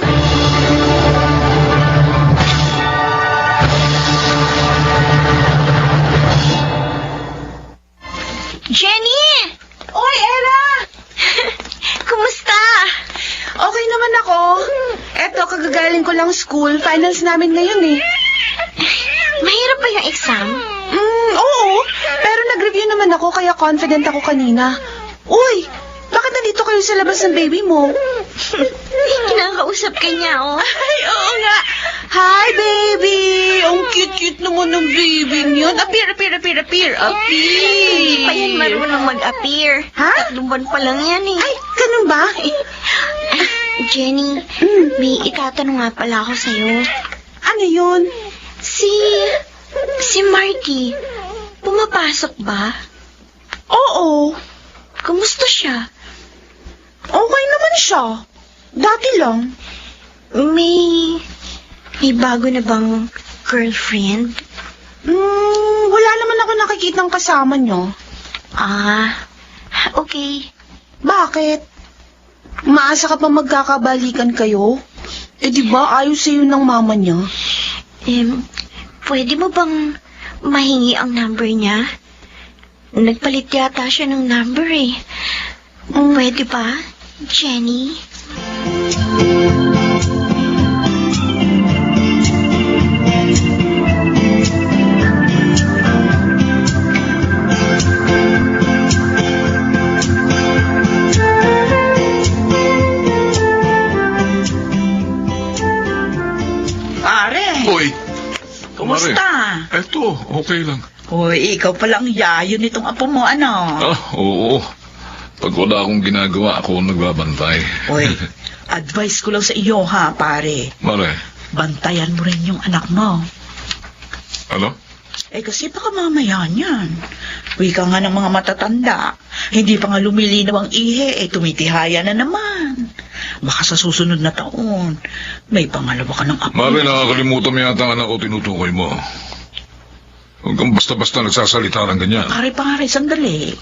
Jenny! Oy, Ella! Kumusta? Okay naman ako. Eto, kagagaling ko lang school. Finals namin ngayon eh. Mahirap ba yung exam? Oo. Pero nag-review naman ako kaya confident ako kanina. Uy, bakit nandito kayo sa labas ng baby mo? Kinakausap ka niya, oh. Ay, oo nga. Hi, baby! Ang cute-cute naman ng baby niyon. Appear. Hindi pa yan marunong mag-appear. Ha? 3 buwan pa lang yan eh. Ay, ganun ba? Jenny, may itatanong nga pala ako sa'yo. Ano yun? Si Marky, pumapasok ba? Oo. Kumusta siya? Okay naman siya. Dati lang. May bago na bang girlfriend? Wala naman ako nakikitang kasama niyo. Ah, okay. Bakit? Maasa ka pa magkakabalikan kayo? Eh di ba ayaw sa'yo ng mama niya? Pwede mo bang mahingi ang number niya? Nagpalit yata siya ng number eh. Pwede ba, Jenny? Pare, Hoy! kumusta? Eto, okay lang. Hoy, ikaw palang yayo nitong apo mo, ano? Oo. Pag wala akong ginagawa, ako ang nagbabantay. Hoy, advice ko lang sa iyo ha, pare. Mare, Bantayan mo rin yung anak mo. ano? Eh kasi baka mamaya niyan. Wika nga ng mga matatanda. Hindi pa nga lumilinaw ang ihe, tumitihaya na naman. Baka sa susunod na taon, may pangalawa ka ng apo. Mare, nakakalimutan mo yata ang anak ko tinutukoy mo. Huwag kang basta-basta nagsasalita ng ganyan. Pare, sandali.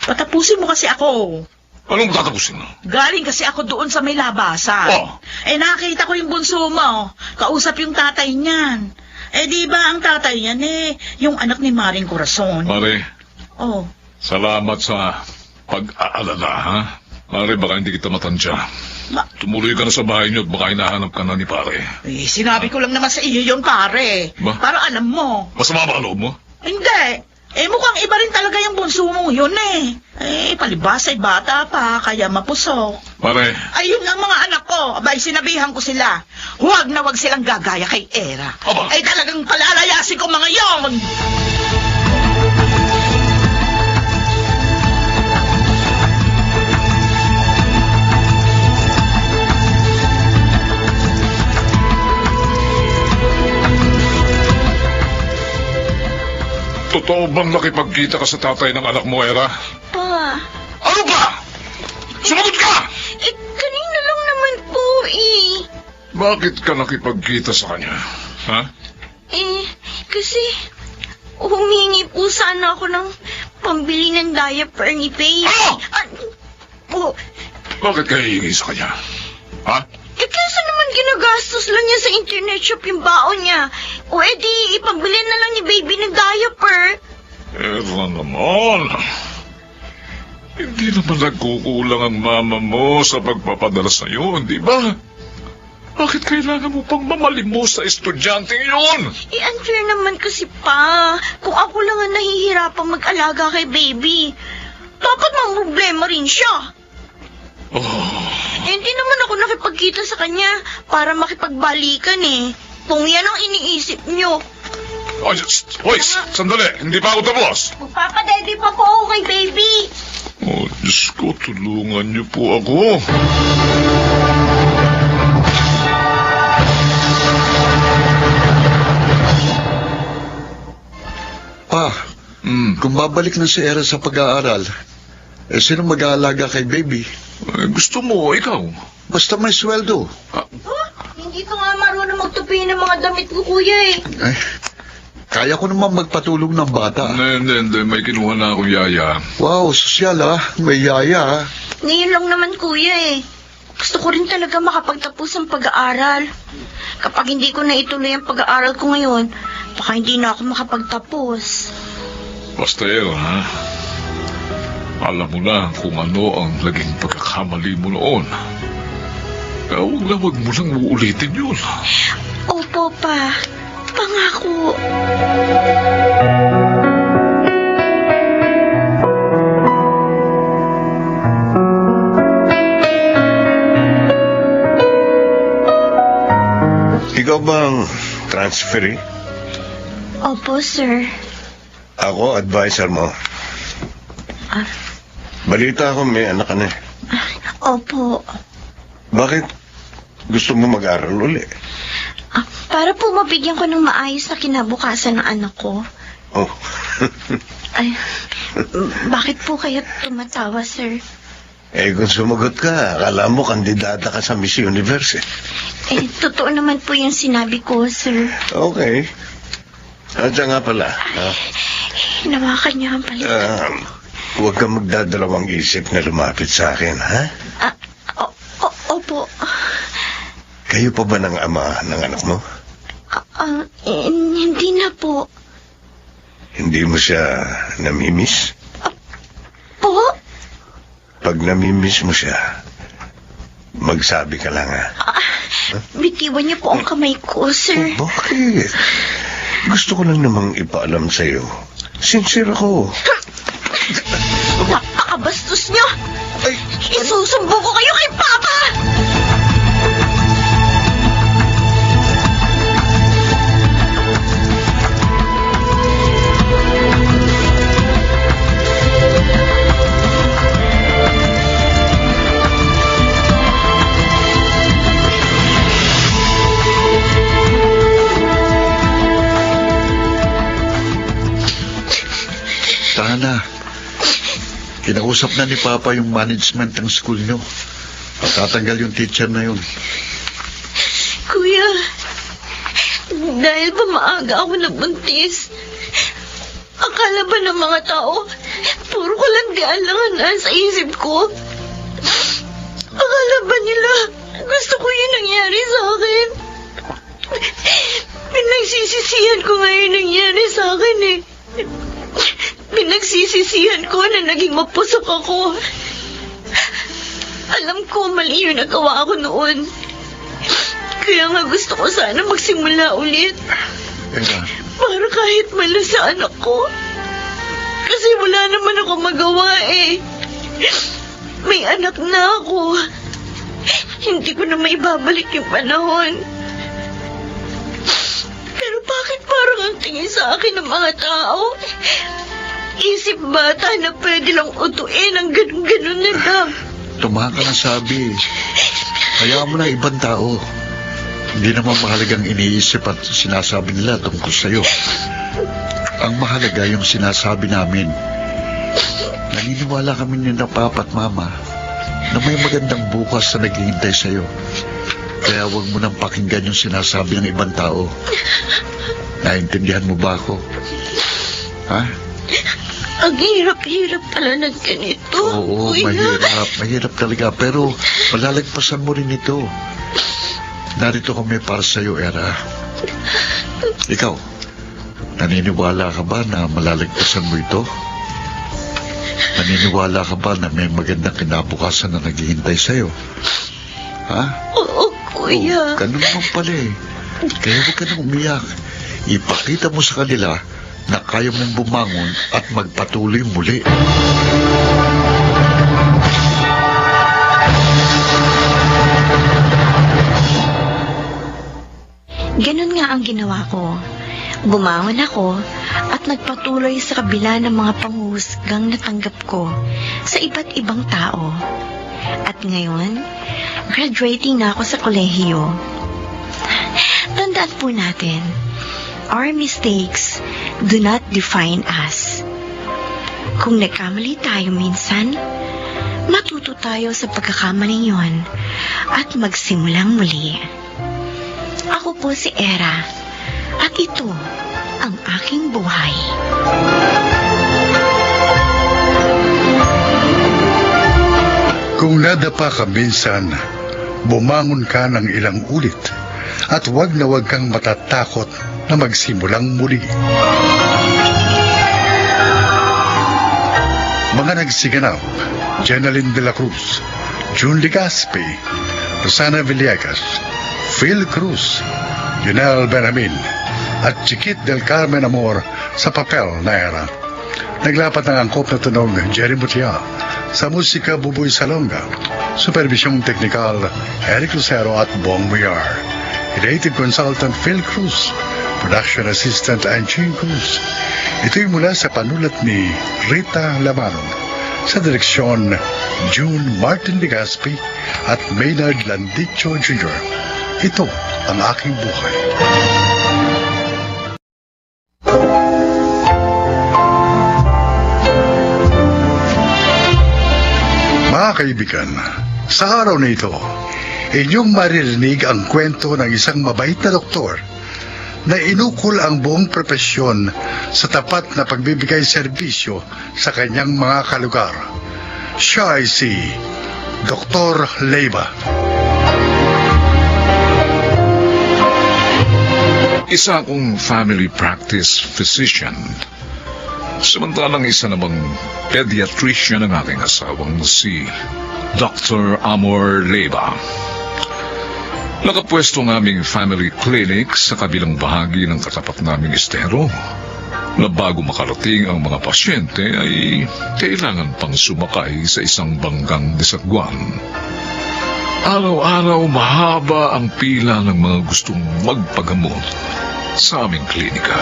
Patapusin mo kasi ako. Anong tatapusin mo? Galing kasi ako doon sa may labasan. Oh. Eh nakita ko yung bunso mo. Kausap yung tatay niyan. Eh di ba ang tatay niyan yung anak ni Maring Corazon. Mare, Oh, salamat sa pag-aalala, ha? Mare, baka hindi kita matansya. Tumuloy ka na sa bahay niyo at baka hinahanap ka na ni pare. eh, sinabi ko lang naman sa iyo yun, pare. Ba? Para alam mo. Masama ba ang loob mo? Hindi. Eh mukhang iba rin talaga yung bunso mo yun eh. Eh, palibas ay bata pa, kaya mapusok. Mare, Ayun ang mga anak ko. Abay, sinabihan ko sila. Huwag na huwag silang gagaya kay Era. Aba. Ay talagang palalayasin ko mga yon. totoo bang nakipagkita ka sa tatay ng anak mo, Era? Pa, Ano ba? Sumagot ka! kanina lang naman po eh. Bakit ka nakipagkita sa kanya? Ha? Kasi humingi po sana ako ng pambili ng diaper ni Faye. Ano? Po, Bakit ka hihingi sa kanya? Ha? kaysa naman ginagastos lang niya sa internet shop yung baon niya. O edi, ipambili na lang ni baby ng diaper. Era naman. Hindi naman nagkukulang ang mama mo sa pagpapadala sa iyo, di ba? Bakit kailangan mo pang mamalimos sa estudyanteng yun? Unfair naman kasi pa. Kung ako lang ang nahihirapang mag-alaga kay baby, dapat problema rin siya. Hindi naman ako nakipagkita sa kanya para makipagbalikan eh. Kung yan ang iniisip niyo. Hoy, sandali. Hindi pa ako tapos. Magpapadede pa po ako kay baby. Oh, Diyos ko, tulungan niyo po ako. Pa, kung babalik na si Era sa pag-aaral, sino mag-aalaga kay baby? Gusto mo, ikaw? Basta may sweldo. Hindi ko nga marunong magtupi ng mga damit ko, kuya eh. Ay, kaya ko naman magpatulog ng bata. Hindi. May kinuha na akong yaya. Wow, sosyal may yaya Ngayon lang naman, kuya eh. Gusto ko rin talaga makapagtapos ang pag-aaral. Kapag hindi ko na ituloy ang pag-aaral ko ngayon, baka hindi na ako makapagtapos. Basta Era, ha? Alam mo na kung ano ang naging pagkakamali mo noon. Kaya wag mo lang uulitin yun. Opo, pa. Pangako. Ikaw bang transferee? Opo, sir. Ako, advisor mo. Balita ko may anak ka na. Opo. Bakit gusto mo mag-aral uli? Para po mabigyan ko ng maayos na kinabukasan ng anak ko. Oh, Ay, bakit po kayo tumatawa, sir? kung sumagot ka, akala mo kandidata ka sa Miss Universe. Totoo naman po yung sinabi ko, sir. Okay. At siya nga pala, Hinawakan niya ang palita. huwag kang magdadalawang isip na lumapit sa akin, ha? Opo. Kayo pa ba ng ama ng anak mo? Hindi na po. Hindi mo siya namimiss? Po? Pag namimiss mo siya, magsabi ka lang, ha? Bitiwan niyo po ang kamay ko, sir. Bakit? Gusto ko lang namang ipaalam sa'yo. Sincere ako. Napakabastos niyo! Ay, Isusumbo ko kayo kay Papa! Tana, kinausap na ni Papa yung management ng school nyo. Tatanggal yung teacher na yun. Kuya, dahil ba maaga ako nabuntis? Akala ba ng mga tao, puro kalandian lang ang nasa isip ko? Akala ba nila, gusto ko yung nangyari sa akin? Pinagsisisihan ko nga yung nangyari sa akin eh. Pinagsisisihan ko na naging mapusok ako. Alam ko mali yung nagawa ko noon. Kaya nga gusto ko sana magsimula ulit. Era, Para kahit malo sa anak ko. Kasi wala naman ako magawa eh. May anak na ako. Hindi ko na maibabalik yung panahon. Pero bakit parang ang tingin sa akin ng mga tao? Isip bata na pwede lang utuin ang ganun-ganun na lang. tumahan ka ng sabi. Hayaan mo na ibang tao. Hindi naman mahalagang iniisip at sinasabi nila tungkol sa'yo. Ang mahalaga yung sinasabi namin. Naniniwala kami ni na Papa at Mama na may magandang bukas na naghihintay sa'yo. Kaya huwag mo nang pakinggan yung sinasabi ng ibang tao. Naintindihan mo ba ako? Ha? Ang hirap-hirap pala ng ganito. Oo, Kuya. mahirap. Mahirap talaga. Pero malalagpasan mo rin ito. Narito kami para sa'yo, Era. Ikaw, naniniwala ka ba na malalagpasan mo ito? Naniniwala ka ba na may magandang kinabukasan na naghihintay sa'yo? Ha? Oo, Kuya. Ganun naman pala eh. Kaya huwag ka nang umiyak. Ipakita mo sa kanila na kaya mong bumangon at magpatuloy muli. Ganun nga ang ginawa ko. Bumangon ako at nagpatuloy sa kabila ng mga panghuhusgang natanggap ko sa iba't ibang tao. At ngayon, graduating na ako sa kolehiyo. Tandaan po natin, our mistakes do not define us. Kung nagkamali tayo minsan, matuto tayo sa pagkakamaling yon at magsimulang muli. Ako po si Era at ito ang aking buhay. Kung nadapa ka minsan, bumangon ka ng ilang ulit at huwag na huwag kang matatakot na magsimulang muli. Mga nagsiganap, Jenaline de la Cruz, June Legaspi, Rosana Villegas, Phil Cruz, Junel Benjamin, at Chiquit del Carmen Amor sa papel na Era. Naglapat ng angkop na tunog Jerry Mutia, sa musika Buboy Salonga, supervisyong teknikal Eric Lucero at Bong Muyar, creative consultant Phil Cruz, production assistant Anching Cruz. Ito'y mula sa panulat ni Rita Lamano, sa direksyon June Martin Legaspi at Maynard Landicho Jr. Ito ang aking buhay. Mga kaibigan, sa araw na ito, inyong maririnig ang kwento ng isang mabait na doktor na inukol ang buong propesyon sa tapat na pagbibigay serbisyo sa kanyang mga kalugar. Siya ay si Dr. Leyva. Isa akong family practice physician. Samantalang isa namang pediatrician ang aking asawang si Dr. Amor Leyva. Nakapwesto ng aming family clinic sa kabilang bahagi ng katapat naming estero na bago makarating ang mga pasyente ay kailangan pang sumakay sa isang banggang disagwan. Araw-araw mahaba ang pila ng mga gustong magpagamot sa aming klinika.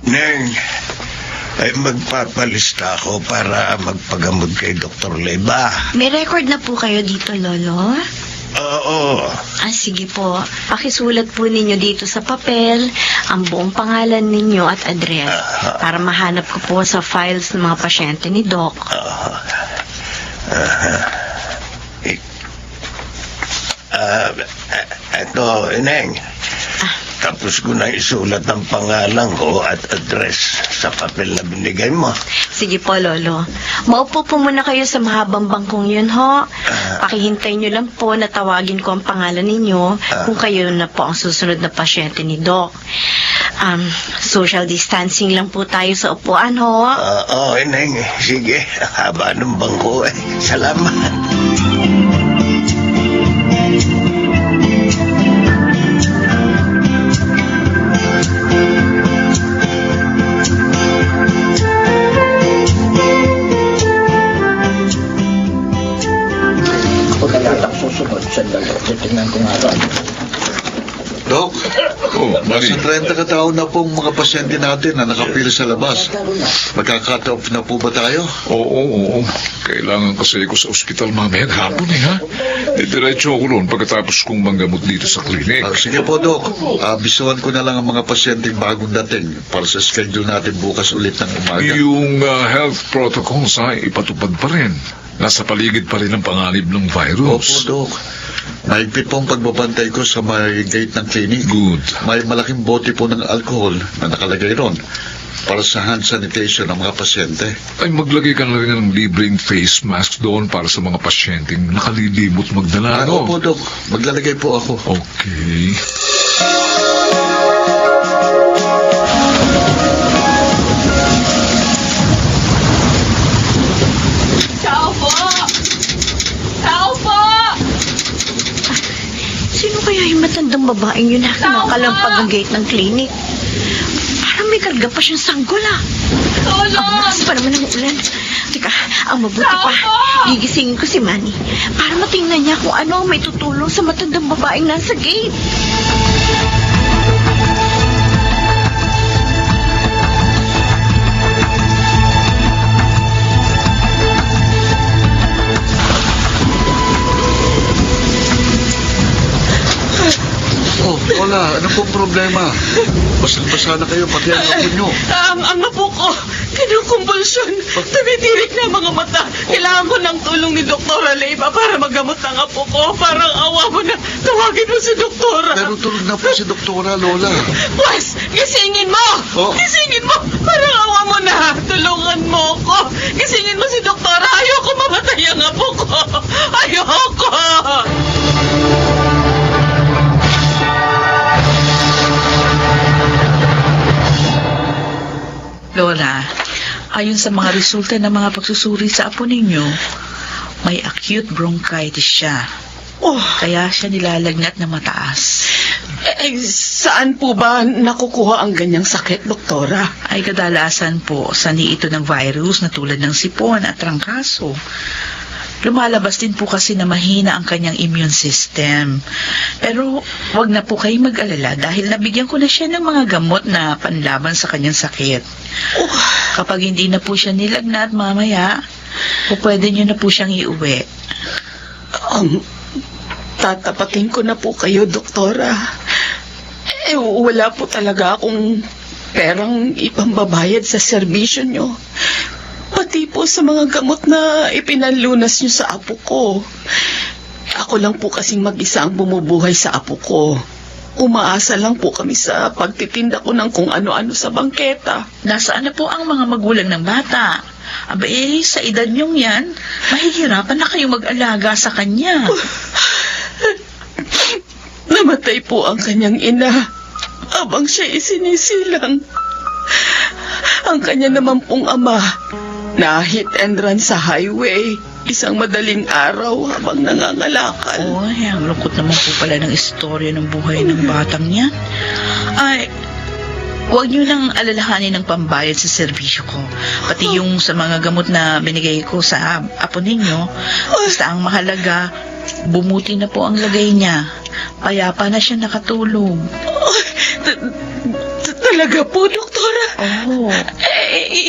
Neng, ay magpapalista ako para magpagamot kay Dr. Leyva. May record na po kayo dito, Lolo? Oo. Sige po. Pakisulat po ninyo dito sa papel ang buong pangalan ninyo at address para mahanap ko po sa files ng mga pasyente ni Doc. Eto, Neng. Tapos ko na isulat ang pangalan ko at address sa papel na binigay mo. Sige po, Lolo. Maupo po muna kayo sa mahabang bangkong yun, ho. Pakihintay nyo lang po na tawagin ko ang pangalan ninyo kung kayo na po ang susunod na pasyente ni Doc. Social distancing lang po tayo sa upuan, ho. Oo, Neng. Sige, haba ng bangko. Salamat. Dok, Mari. nasa 30 katao na pong mga pasyente natin na nakapila sa labas. Magka-cut off na po ba tayo? Oo. Kailangan kasi ko sa ospital mamaya hapon ha. Diretso ako noon pagkatapos kong manggamot dito sa klinik. Sige po, Dok. Bisuhan ko na lang ang mga pasyenteng bagong dating para sa schedule natin bukas ulit ng umaga. Yung health protocols ipatupad pa rin. Nasa paligid pa rin ang panganib ng Opo, virus. Dok. Mahigpit po ang pagbabantay ko sa may gate ng clinic. Good. May malaking bote po ng alcohol na nakalagay ron para sa hand sanitation ng mga pasyente. Ay maglagay ka na rin ng libreng face mask doon para sa mga pasyenteng nakalilimot magdala. Opo, Dok. Maglalagay po ako. Okay. Ciao po! yung babaeng yun na kinakalampag ang gate ng clinic. Parang may karga pa siyang sanggol Ang lakas pa naman ng ulan. Teka, ang mabuti pa, gigisingin ko si Manny para matingnan niya kung ano ang may tutulong sa matandang babaeng nasa gate. Oh, Lola, ano pong problema? Basang-basa na kayo, pati ang apo nyo. Ang apo ko, kinukumbulsyon. Tumitirik na ang mga mata. Kailangan ko ng tulong ni Doktora Leiva para magamot ang apo ko. Parang awa mo na. Tawagin mo si Doktora. Pero tulog na po si Doktora, Lola. Pwes, gisingin mo! Oh. Gisingin mo! Parang awa mo na. Tulungan mo ko. Gisingin mo si Doktora. Ayoko mamatay ang apo ko. Ayoko! Lola, ayon sa mga resulta ng mga pagsusuri sa apo ninyo, may acute bronchitis siya. Oh, Kaya siya nilalagnat na mataas. saan po ba nakukuha ang ganyang sakit, Doktora? Ay kadalasan po sa ito ng virus na tulad ng sipon at trangkaso. Lumalabas din po kasi na mahina ang kanyang immune system. Pero wag na po kayong mag-alala dahil nabigyan ko na siya ng mga gamot na panlaban sa kanyang sakit. Kapag hindi na po siya nilagnat mamaya, pwede niyo na po siyang iuwi. Tatapatin ko na po kayo, Doktora. Wala po talaga akong perang ipambabayad sa serbisyo nyo. Pati po sa mga gamot na ipinanlunas nyo sa apo ko. Ako lang po kasing mag-isa ang bumubuhay sa apo ko. Umaasa lang po kami sa pagtitinda ko ng kung ano-ano sa bangketa. Nasaan na po ang mga magulang ng bata? Aba sa edad niyong yan, mahihirapan na kayong mag-alaga sa kanya. Namatay po ang kanyang ina habang siya isinisilang. Ang kanya naman pong ama na hit and run sa highway isang madaling araw habang nangangalakal. Oy, ang lungkot naman po pala ng istorya ng buhay ng batang yan. Ay, huwag niyo nang alalahanin ng pambayad sa serbisyo ko. Pati yung sa mga gamot na binigay ko sa apo ninyo. Basta ang mahalaga, bumuti na po ang lagay niya. Payapa na siya nakatulog. Talaga po, Doktora? Oo.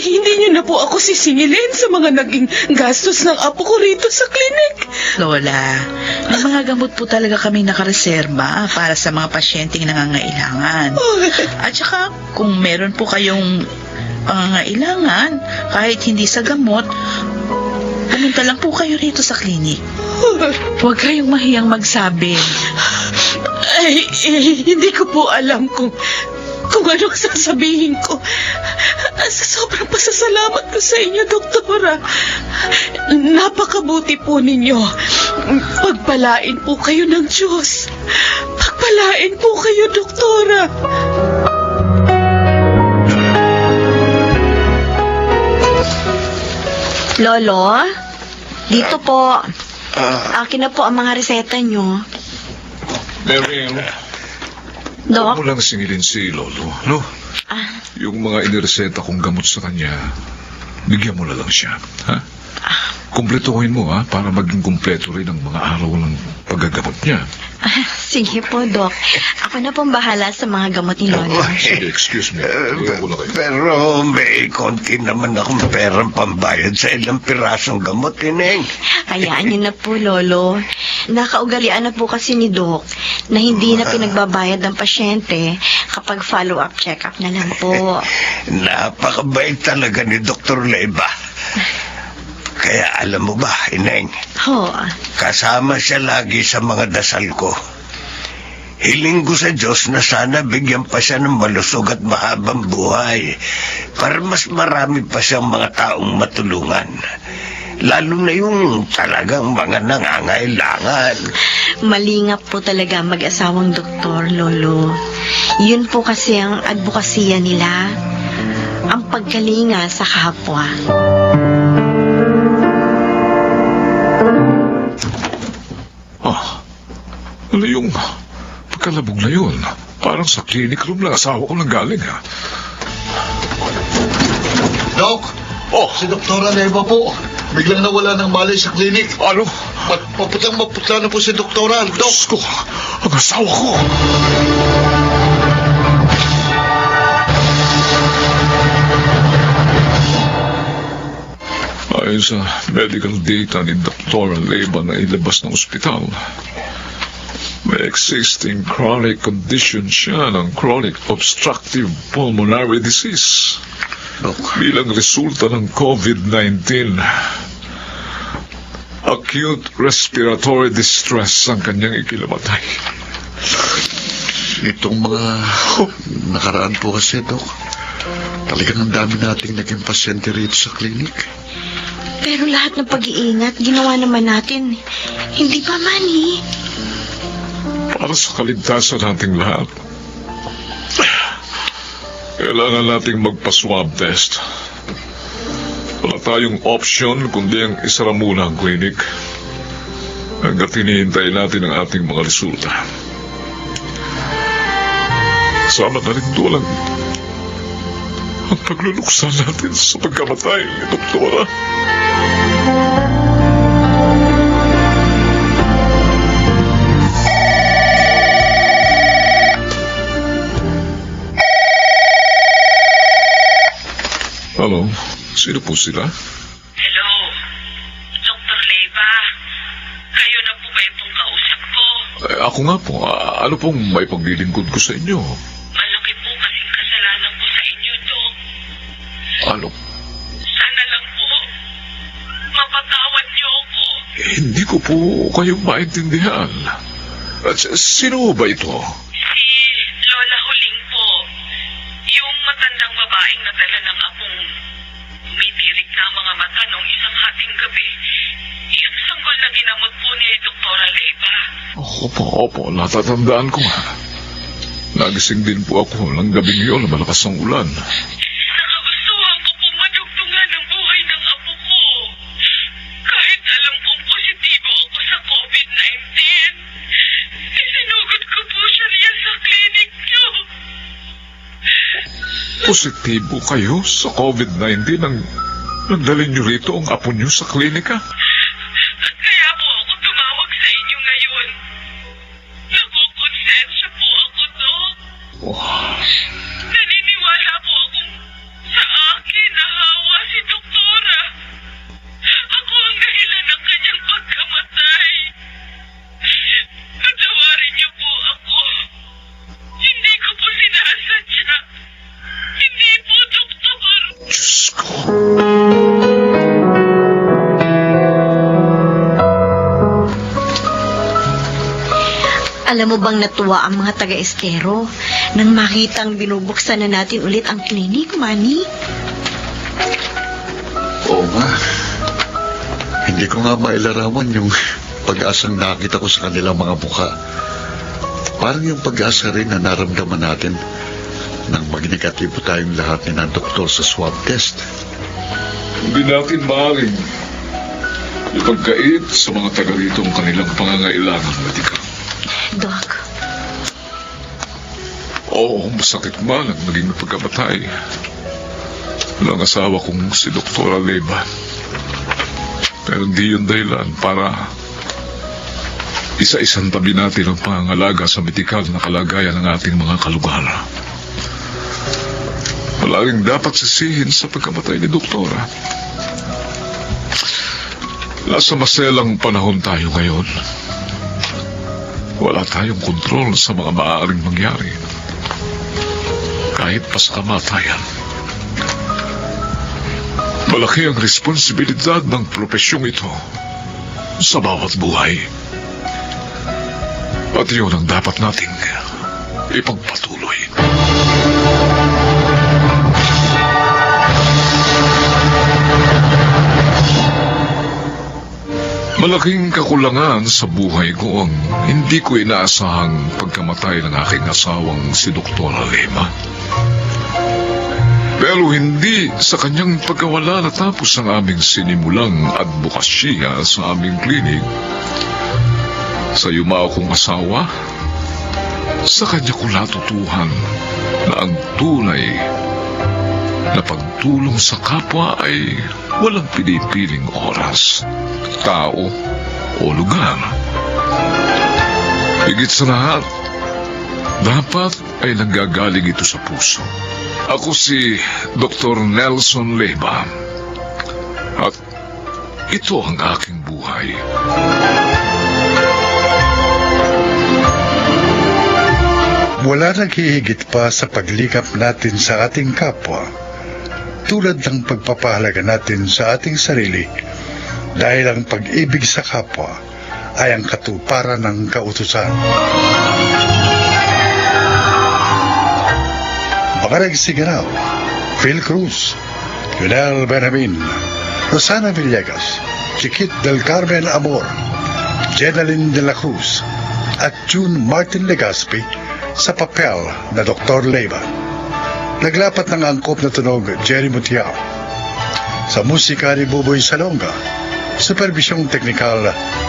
Hindi niyo na po ako sisingilin sa mga naging gastos ng apo ko rito sa klinik. Lola, may mga gamot po talaga kami nakareserba para sa mga pasyenteng nangangailangan. At saka, kung meron po kayong pangangailangan, kahit hindi sa gamot, pumunta lang po kayo rito sa klinik. Huwag kayong mahiyang magsabi. Hindi ko po alam kung anong sasabihin ko. Sa sobrang pasasalamat ko sa inyo, Doktora. Napakabuti po ninyo. Pagpalain po kayo ng Diyos. Pagpalain po kayo, Doktora. Lolo, dito po. Akin na po ang mga reseta nyo. Mary, Dok? mo lang singilin si Lolo, no? Yung mga inireseta kong gamot sa kanya, bigyan mo na lang siya, ha? Kumpletuhin mo, ha? Para maging kumpleto rin ang mga araw ng paggagamot niya. Sige po, Dok. Ako na pong bahala sa mga gamot ni Lolo. Sige, excuse me. Ikaw ko na kayo. Pero may konti naman akong perang pambayad sa ilang pirasong gamot, Ineng. Hayaan niyo na po, Lolo. Nakaugalian na po kasi ni Doc na hindi na pinagbabayad ng pasyente kapag follow-up check-up na lang po. Napakabait talaga ni Dr. Leiva. Kaya alam mo ba, Ineng, kasama siya lagi sa mga dasal ko. Hiling ko sa Diyos na sana bigyan pa siya ng malusog at mahabang buhay para mas marami pa siyang mga taong matulungan. Lalo na yung talagang mga nangangailangan. Malingap po talaga mag-asawang doktor, Lolo. Yun po kasi ang advokasya nila. Ang pagkalinga sa kapwa. Ano yung kalabog na yun. Parang sa clinic room lang asawa ko nang galing, ha? Doc! Oh, Si Doktora Leva po. Biglang nawala ng malay sa klinik. ano? Maputlang-maputla na po si Doktora. Doc! Diyos ko, ang asawa ko. Ayon sa medical data ni Dr. Leva na ilabas ng ospital, may existing chronic condition siya ng chronic obstructive pulmonary disease Doc, bilang resulta ng COVID-19. Acute respiratory distress ang kanyang ikinamatay. itong mga nakaraan po kasi, Doc, talagang ang dami nating naging pasyente rito sa klinik. Pero lahat ng pag-iingat, ginawa naman natin. Hindi ba, Manny? Para sa kaligtasan nating lahat, kailangan nating magpa-swab test. Wala tayong option kundi ang isara muna ang klinik hanggat hinihintay natin ang ating mga resulta. Sama na rin doon ang pagluluksa natin sa pagkamatay ni Doktora. Hello, sino po sila? Hello, Dr. Leva. Kayo na po ba itong kausap ko? Ako nga po, ano pong may paglilingkod ko sa inyo? Malaki po kasing kasalanan ko sa inyo, Dok. Ano? Sana lang po, mapatawad niyo ako. Hindi ko po kayo maintindihan. At sino ba ito? Si Lola Huling po, yung matandang babaeng nadala ng apong umitirik na mga mata nung isang hating gabi. Yung sanggol na ginamot po ni Doktora Leva. Opo, natatandaan ko nga. Nagising din po ako ng gabing yun na malakas ang ulan. Nakagustuhan ko pong madugtungan ang buhay ng apo ko. Kahit alam kong positibo ako sa COVID-19. Isinugod ko po siya riyan sa klinik niyo. Positibo kayo sa COVID-19 nang nagdalhin niyo rito ang apo niyo sa klinika? At kaya po ako tumawag sa inyo ngayon. Nakukonsensya po ako, Dok. Naniniwala po akong sa akin nahawa si Doktora. Ako ang dahilan ng kanyang pagkamatay. Patawarin niyo po ako. Hindi ko po sinasadya. Hindi po, Doktor. Diyos ko. Alam mo bang natuwa ang mga taga-estero nang makitang binubuksan na natin ulit ang klinik, Manny? Oo nga. Hindi ko nga mailarawan yung pag-asang nakita ko sa kanilang mga mukha. Parang yung pag-asa rin na naramdaman natin nang magnegatibo tayong lahat ni ng doktor sa swab test. Hindi natin maaaring ipagkait sa mga taga rito ang kanilang pangangailangan medikal. Doc, Oo, masakit man ang naging pagkamatay ng asawa kong si Doktora Leva. Pero hindi yun dahilan para isa-isang tabi natin ang pangangalaga sa medikal na kalagayan ng ating mga kalugar. Wala rin dapat sisihin sa pagkamatay ni Doktora. Nasa maselang panahon tayo ngayon. Wala tayong kontrol sa mga maaaring mangyari. Kahit pa sa kamatayan. Malaki ang responsibilidad ng propesyong ito sa bawat buhay. At yun ang dapat nating ipagpatuloy. Malaking kakulangan sa buhay ko ang hindi ko inaasahang pagkamatay ng aking asawang si Doktora Leva. Pero hindi sa kanyang pagkawala natapos ang aming sinimulang advokasya sa aming klinik. Sa yumao kong asawa Sa kanya ko natutuhan na ang tunay na pagtulong sa kapwa ay walang pinipiling oras, tao o lugar. Higit sa lahat, dapat ay nanggagaling ito sa puso. Ako si Dr. Nelson Leyva at ito ang aking buhay. Wala naghihigit pa sa paglikap natin sa ating kapwa, tulad ng pagpapahalaga natin sa ating sarili, dahil ang pag-ibig sa kapwa ay ang katuparan ng kautusan. Mga nagsiganaw: Phil Cruz, Lionel Benjamin, Rosana Villegas, Chiquit del Carmen Amor, Jenaline de la Cruz, at June Martin Legaspi sa papel na Dr. Leyva. Naglapat ng angkop na tunog Jerry Mutiao. Sa musika ni Buboy Salonga, supervisyong teknikal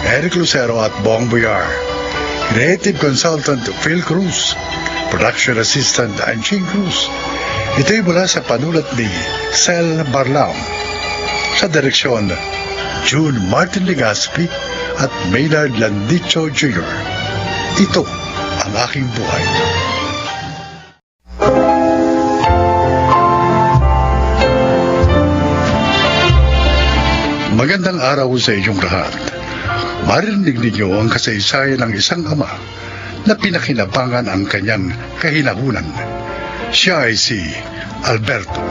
Eric Lucero at Bong Boyar. Creative consultant Phil Cruz. Production assistant Anching Cruz. Ito'y mula sa panulat ni Sel Barlam. Sa direksyon, June Martin Legaspi at Maynard Landicho Jr. Ito ang aking buhay. Magandang araw sa inyong lahat. Marinig ninyo ang kasaysayan ng isang ama na pinakinabangan ang kanyang kahinahunan. Siya ay si Alberto.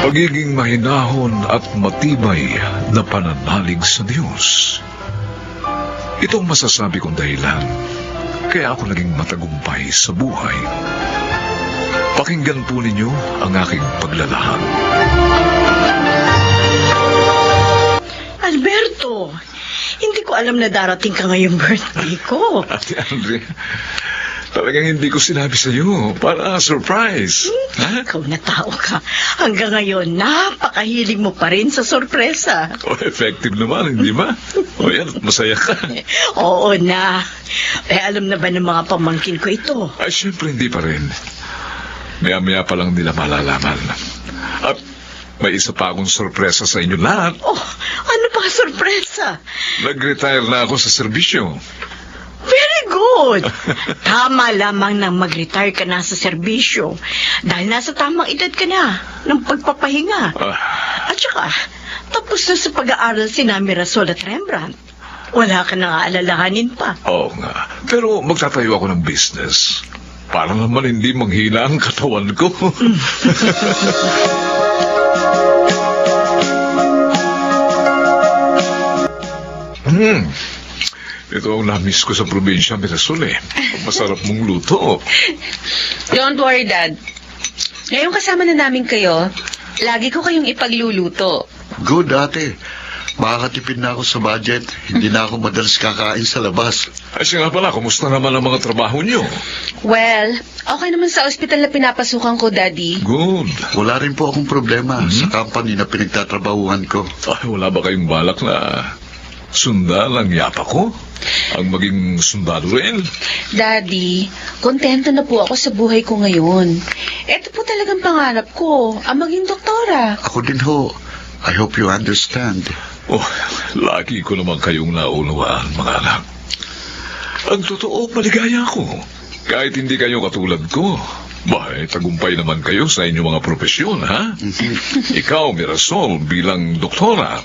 Pagiging mahinahon at matibay na pananalig sa Diyos. Ito ang masasabi kong dahilan kaya ako naging matagumpay sa buhay. Pakinggan po ninyo ang aking paglalahad. Alberto, hindi ko alam na darating ka ngayong birthday ko. Ate Andre, talagang hindi ko sinabi sa iyo para surprise. Ha? Ikaw na tao ka. Hanggang ngayon, napakahilig mo pa rin sa sorpresa. Oh, effective naman, hindi ba? O yan, masaya ka. Oo na. Alam na ba ng mga pamangkin ko ito? Ay, syempre hindi pa rin. Maya-maya pa lang nila malalaman. At may isa pa akong sorpresa sa inyo lahat. Oh, ano pa sorpresa? Nag-retire na ako sa serbisyo. Very good. Tama lamang nang mag-retire ka na sa serbisyo dahil nasa tamang edad ka na ng pagpapahinga. At saka, tapos na sa pag-aaral si Mirasol at Rembrandt. Wala ka nang aalalahanin pa. Oo nga. Pero magtatayo ako ng business. Para naman hindi manghina ang katawan ko. Ito ang na-miss ko sa probinsya, Mirasol eh. Masarap mong luto. Don't worry, Dad. Ngayong kasama na namin kayo, lagi ko kayong ipagluluto. Good, ate. Makakatipid na ako sa budget. Hindi na ako madalas kakain sa labas. Ay, siya nga pala, kumusta naman ang mga trabaho niyo? Well, okay naman sa ospital na pinapasukan ko, Daddy. Good. Wala rin po akong problema sa company na pinagtatrabahuhan ko. Ay, wala ba kayong balak na sundan ang yapa ko? Ang maging sundalo rin? Daddy, kontento na po ako sa buhay ko ngayon. Ito po talagang pangarap ko, ang maging doktora. Ako din ho. I hope you understand. Oh, lagi ko naman kayong naunawaan, mga anak. Ang totoo, maligaya ako. Kahit hindi kayo katulad ko. Bahay, tagumpay naman kayo sa inyong mga propesyon, ha? Ikaw, Mirasol, bilang doktora.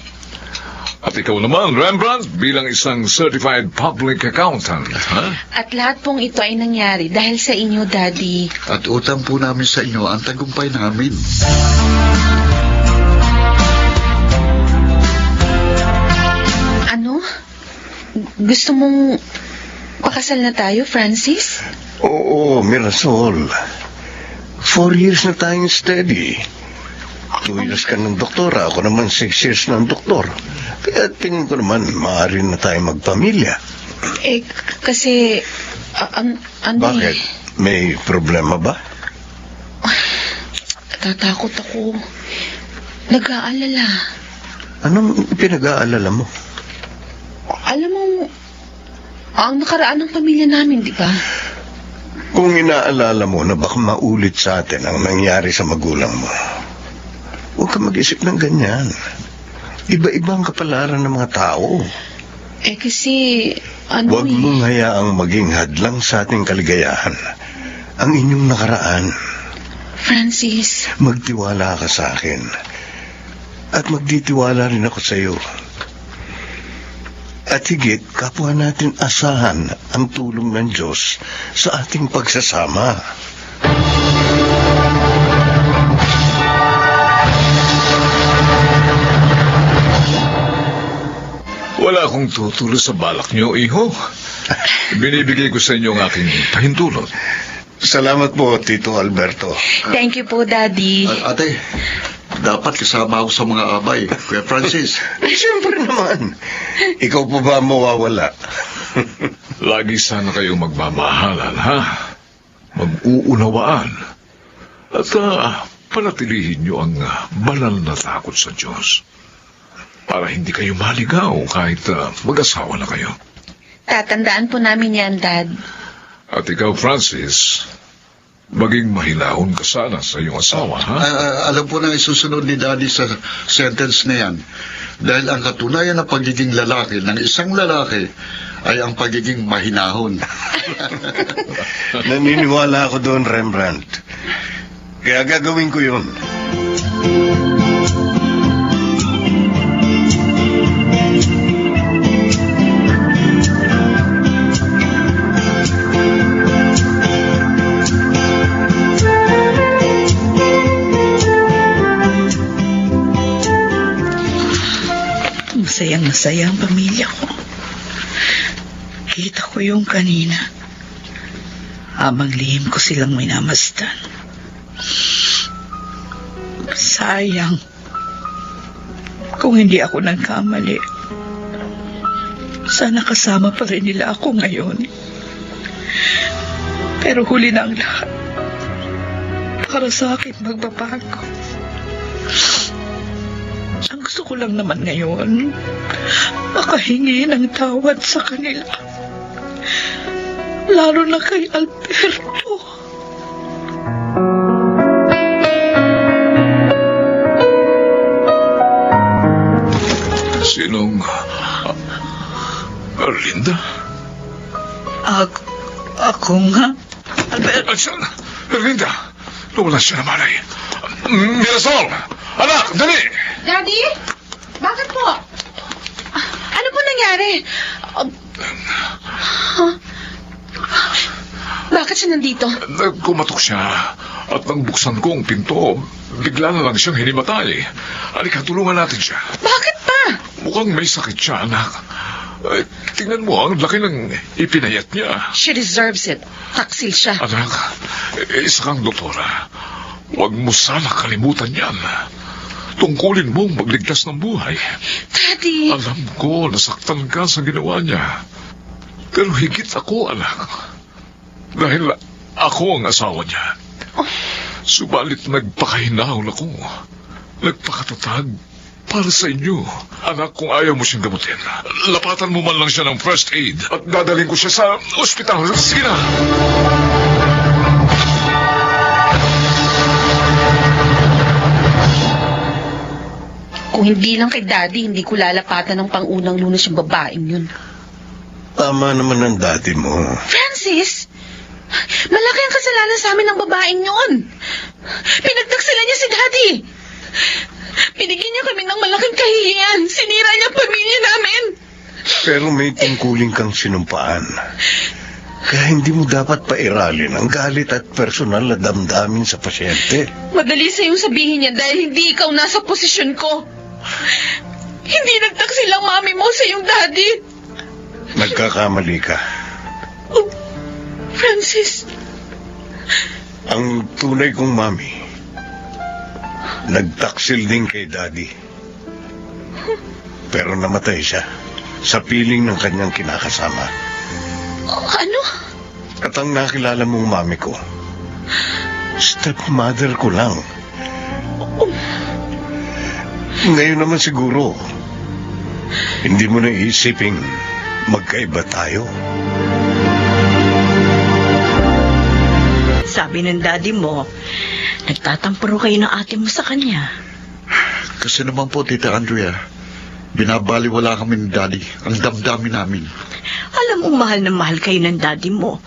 At ikaw naman, Rembrandt, bilang isang certified public accountant, ha? At lahat pong ito ay nangyari dahil sa inyo, Daddy. At utang po namin sa inyo ang tagumpay namin. Ano? Gusto mong pakasal na tayo, Francis? Oo, Mirasol. 4 years na tayong steady. 2 years ka ng doktora, ako naman 6 years ng doktor. Kaya tingin ko naman, maaari na tayo magpamilya. Kasi, Bakit? May problema ba? Tatakot ako. Nag-aalala. Anong pinag-aalala mo? Alam mo, Ang nakaraan ng pamilya namin, di ba? Kung inaalala mo na baka maulit sa atin ang nangyari sa magulang mo, huwag ka mag-isip ng ganyan. Iba-ibang kapalaran ng mga tao. Kasi, Huwag mong hayaang maging hadlang sa ating kaligayahan ang inyong nakaraan. Francis. Magtiwala ka sa akin. At magtitiwala rin ako sa iyo. At higit, kapwa natin asahan ang tulong ng Diyos sa ating pagsasama. Wala akong tutulo sa balak niyo, iho. Binibigay ko sa inyo ang aking pahintulot. Salamat po, Tito Alberto. Thank you po, Daddy. Ate, dapat kasama ako sa mga abay. Kuya Francis. Siyempre naman. Ikaw po ba mawawala? Lagi sana kayong magmamahalan, ha? Mag-uunawaan. At panatilihin niyo ang banal na takot sa Diyos. Para hindi kayo maligaw kahit mag-asawa na kayo. Tatandaan po namin yan, Dad. At ikaw, Francis, maging mahinahon ka sana sa iyong asawa, ha? Alam po na isusunod ni Daddy sa sentence na yan. Dahil ang katunayan ng pagiging lalaki ng isang lalaki ay ang pagiging mahinahon. Naniniwala ako doon, Rembrandt. Kaya gagawin ko yun. Masayang-masaya ang pamilya ko. Kita ko yung kanina. Habang lihim ko silang minamasdan. Sayang. Kung hindi ako nagkamali, sana kasama pa rin nila ako ngayon. Pero huli na ang lahat. Para sa akin magbabago. Ang gusto ko lang naman ngayon, makahingi ng tawad sa kanila. Lalo na kay Alberto. Sinong... Arlinda? Ako nga, Alberto. Saan? Arlinda! Nawala siya na malay. Mirasol! Anak, dali! Daddy? Bakit po? Ano po nangyari? Bakit siya nandito? Kumatok siya at nang buksan ko ang pinto, bigla na lang siyang hinimatay. Halika, tulungan natin siya. Bakit pa? Mukhang may sakit siya, anak. Tingnan mo, ang laki ng ipinayat niya. She deserves it. Taksil siya. Anak, isa kang doktora. Huwag mo sana kalimutan yan. Tungkulin mong magligtas ng buhay. Daddy! Alam ko, nasaktan ka sa ginawa niya. Pero higit ako, anak. Dahil ako ang asawa niya. Subalit nagpakahinahon ako. Nagpakatatag para sa inyo. Anak, kung ayaw mo siyang gamutin, lapatan mo man lang siya ng first aid at dadalhin ko siya sa ospital. Sige na! Kung hindi lang kay Daddy, hindi ko lalapatan ng pangunang lunas yung babaeng yun. Tama naman ang daddy mo. Francis! Malaki ang kasalanan sa amin ng babaeng yun. Pinagtaksilan niya si Daddy. Binigyan niya kami ng malaking kahihiyan. Sinira niya ang pamilya namin. Pero may tungkulin kang sinumpaan. Kaya hindi mo dapat pairalin ang galit at personal na damdamin sa pasyente. Madali sa'yong sabihin niya dahil hindi ikaw nasa posisyon ko. Hindi nagtaksil ang mami mo sa iyong daddy. Nagkakamali ka. Oh, Francis. Ang tunay kong mami, nagtaksil din kay daddy. Pero namatay siya sa piling ng kanyang kinakasama. Ano? At ang nakilala mong mami ko, stepmother ko lang. Ngayon naman siguro, hindi mo na iisiping magkaiba tayo. Sabi ng daddy mo, nagtatampuro kayo ng ate mo sa kanya. Kasi naman po, Tita Andrea, binabaliwala kami ni Daddy ang damdamin namin. Alam mo, mahal na mahal kayo ng daddy mo.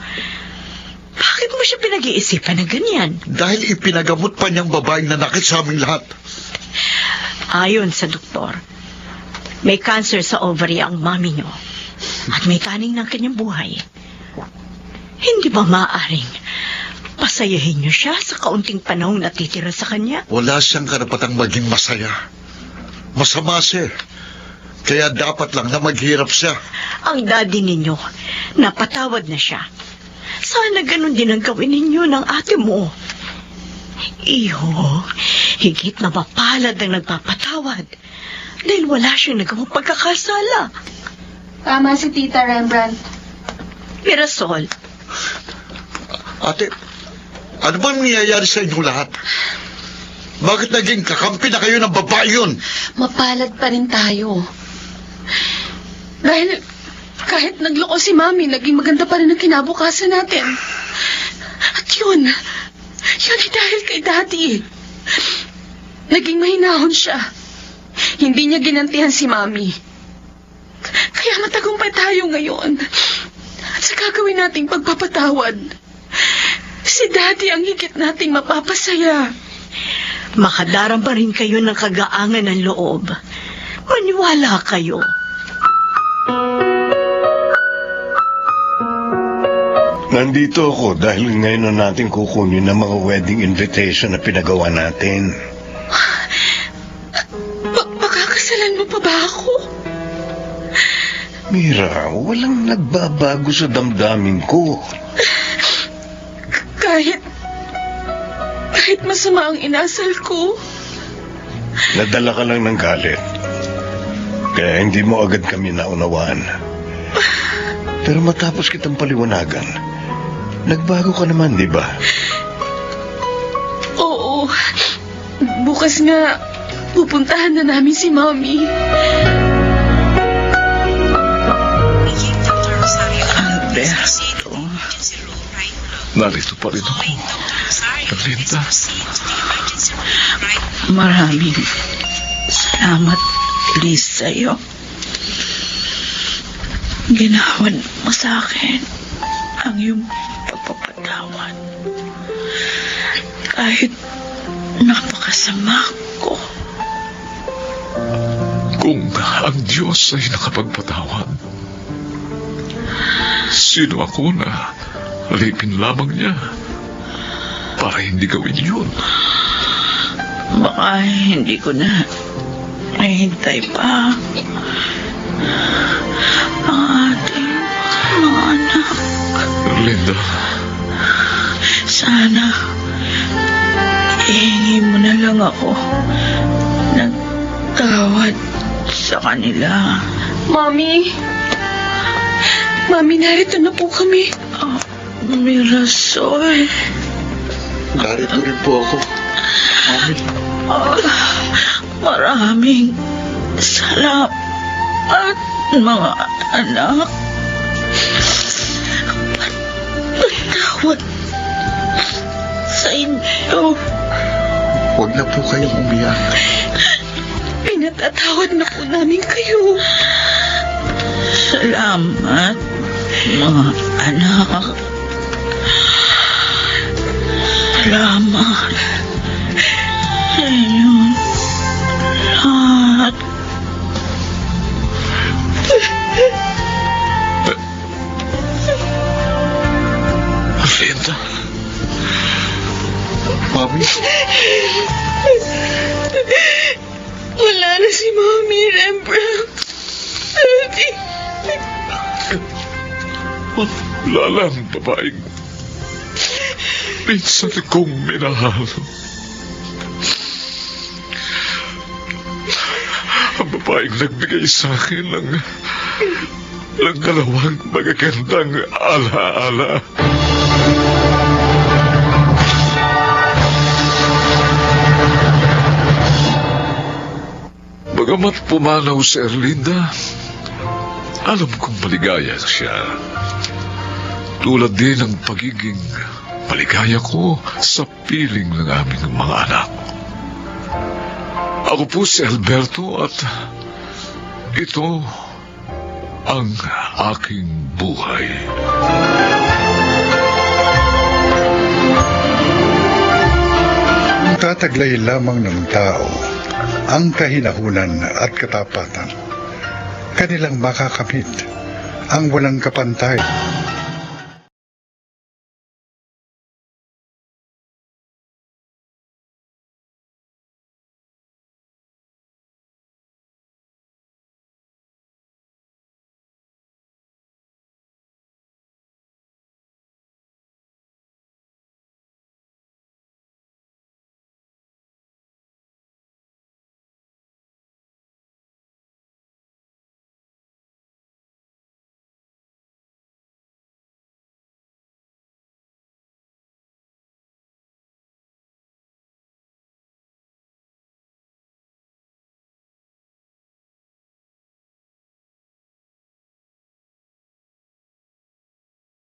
Bakit mo siya pinag-iisipan na ganyan? Dahil ipinagamot pa niyang babaeng nanakit sa aming lahat. Ayon sa doktor, may cancer sa ovary ang mami niyo at may taning ng kanyang buhay. Hindi ba maaaring pasayahin niyo siya sa kaunting panahong natitira sa kanya? Wala siyang karapatang maging masaya. Masama siya. Kaya dapat lang na maghirap siya. Ang daddy ninyo, napatawad na siya. Sana ganun din ang gawin ninyo ng ate mo. Iho, higit na mapalad ang nagpapatawad dahil wala siyang nagawang pagkakasala. Tama si Tita Rembrandt. Mirasol, Ate, ano ba nangyayari sa inyong lahat? Bakit naging kakampi na kayo ng babae yun? Mapalad pa rin tayo. Dahil kahit nagloko si Mami, naging maganda pa rin ang kinabukasan natin. At yun ay dahil kay Daddy. Naging mahinahon siya. Hindi niya ginantihan si Mami. Kaya matagumpay tayo ngayon. At sa gagawin nating pagpapatawad, si Daddy ang higit nating mapapasaya. makadarama pa rin kayo ng kagaangan ng loob. Maniwala kayo. Nandito ako dahil ngayon na natin kukunin ang mga wedding invitation na pinagawa natin. Pakakasalan mo pa ba ako? Mira, walang nagbabago sa damdamin ko. Kahit masama ang inasal ko. Nadala ka lang ng galit. Kaya hindi mo agad kami naunawaan. Pero matapos kitang paliwanagan, nagbago ka naman, di ba? Oo. Bukas nga, pupuntahan na namin si Mommy. Alberto. Narito pa rin ako. Erlinda. Maraming salamat, Liz, sa'yo. Ginawan mo sa akin ang iyong pagpapatawad. Kahit napakasama ko. Kung ang Diyos ay nakapagpatawad, sino ako na alipin lamang niya para hindi gawin yun? Baka hindi ko na mahintay pa ang ating mga anak. Erlinda, Sana ihingi mo na lang ako ng tawad sa kanila. Mommy! Mommy, narito na po kami. Mirasol. Narito rin po ako. Mami. Maraming salamat, mga anak. Patawad sa inyo. Huwag na po kayong umiyak. Pinatatawad na po namin kayo. Salamat, mga anak. Salamat sa inyong lahat. Erlinda. Mami, Wala na si Mommy, Rembrandt. Daddy. Wala lang babaeng pinsan kong minahal. Ang babaeng nagbigay sa akin ng dalawang magagandang alaala. Bagamat pumanaw si Erlinda, Alam kong maligaya siya. Tulad din ng pagiging maligaya ko sa piling ng aming mga anak. Ako po si Alberto at ito ang aking buhay. Tataglay lamang ng tao ang kahinahunan at katapatan. Kanilang makakamit ang walang kapantay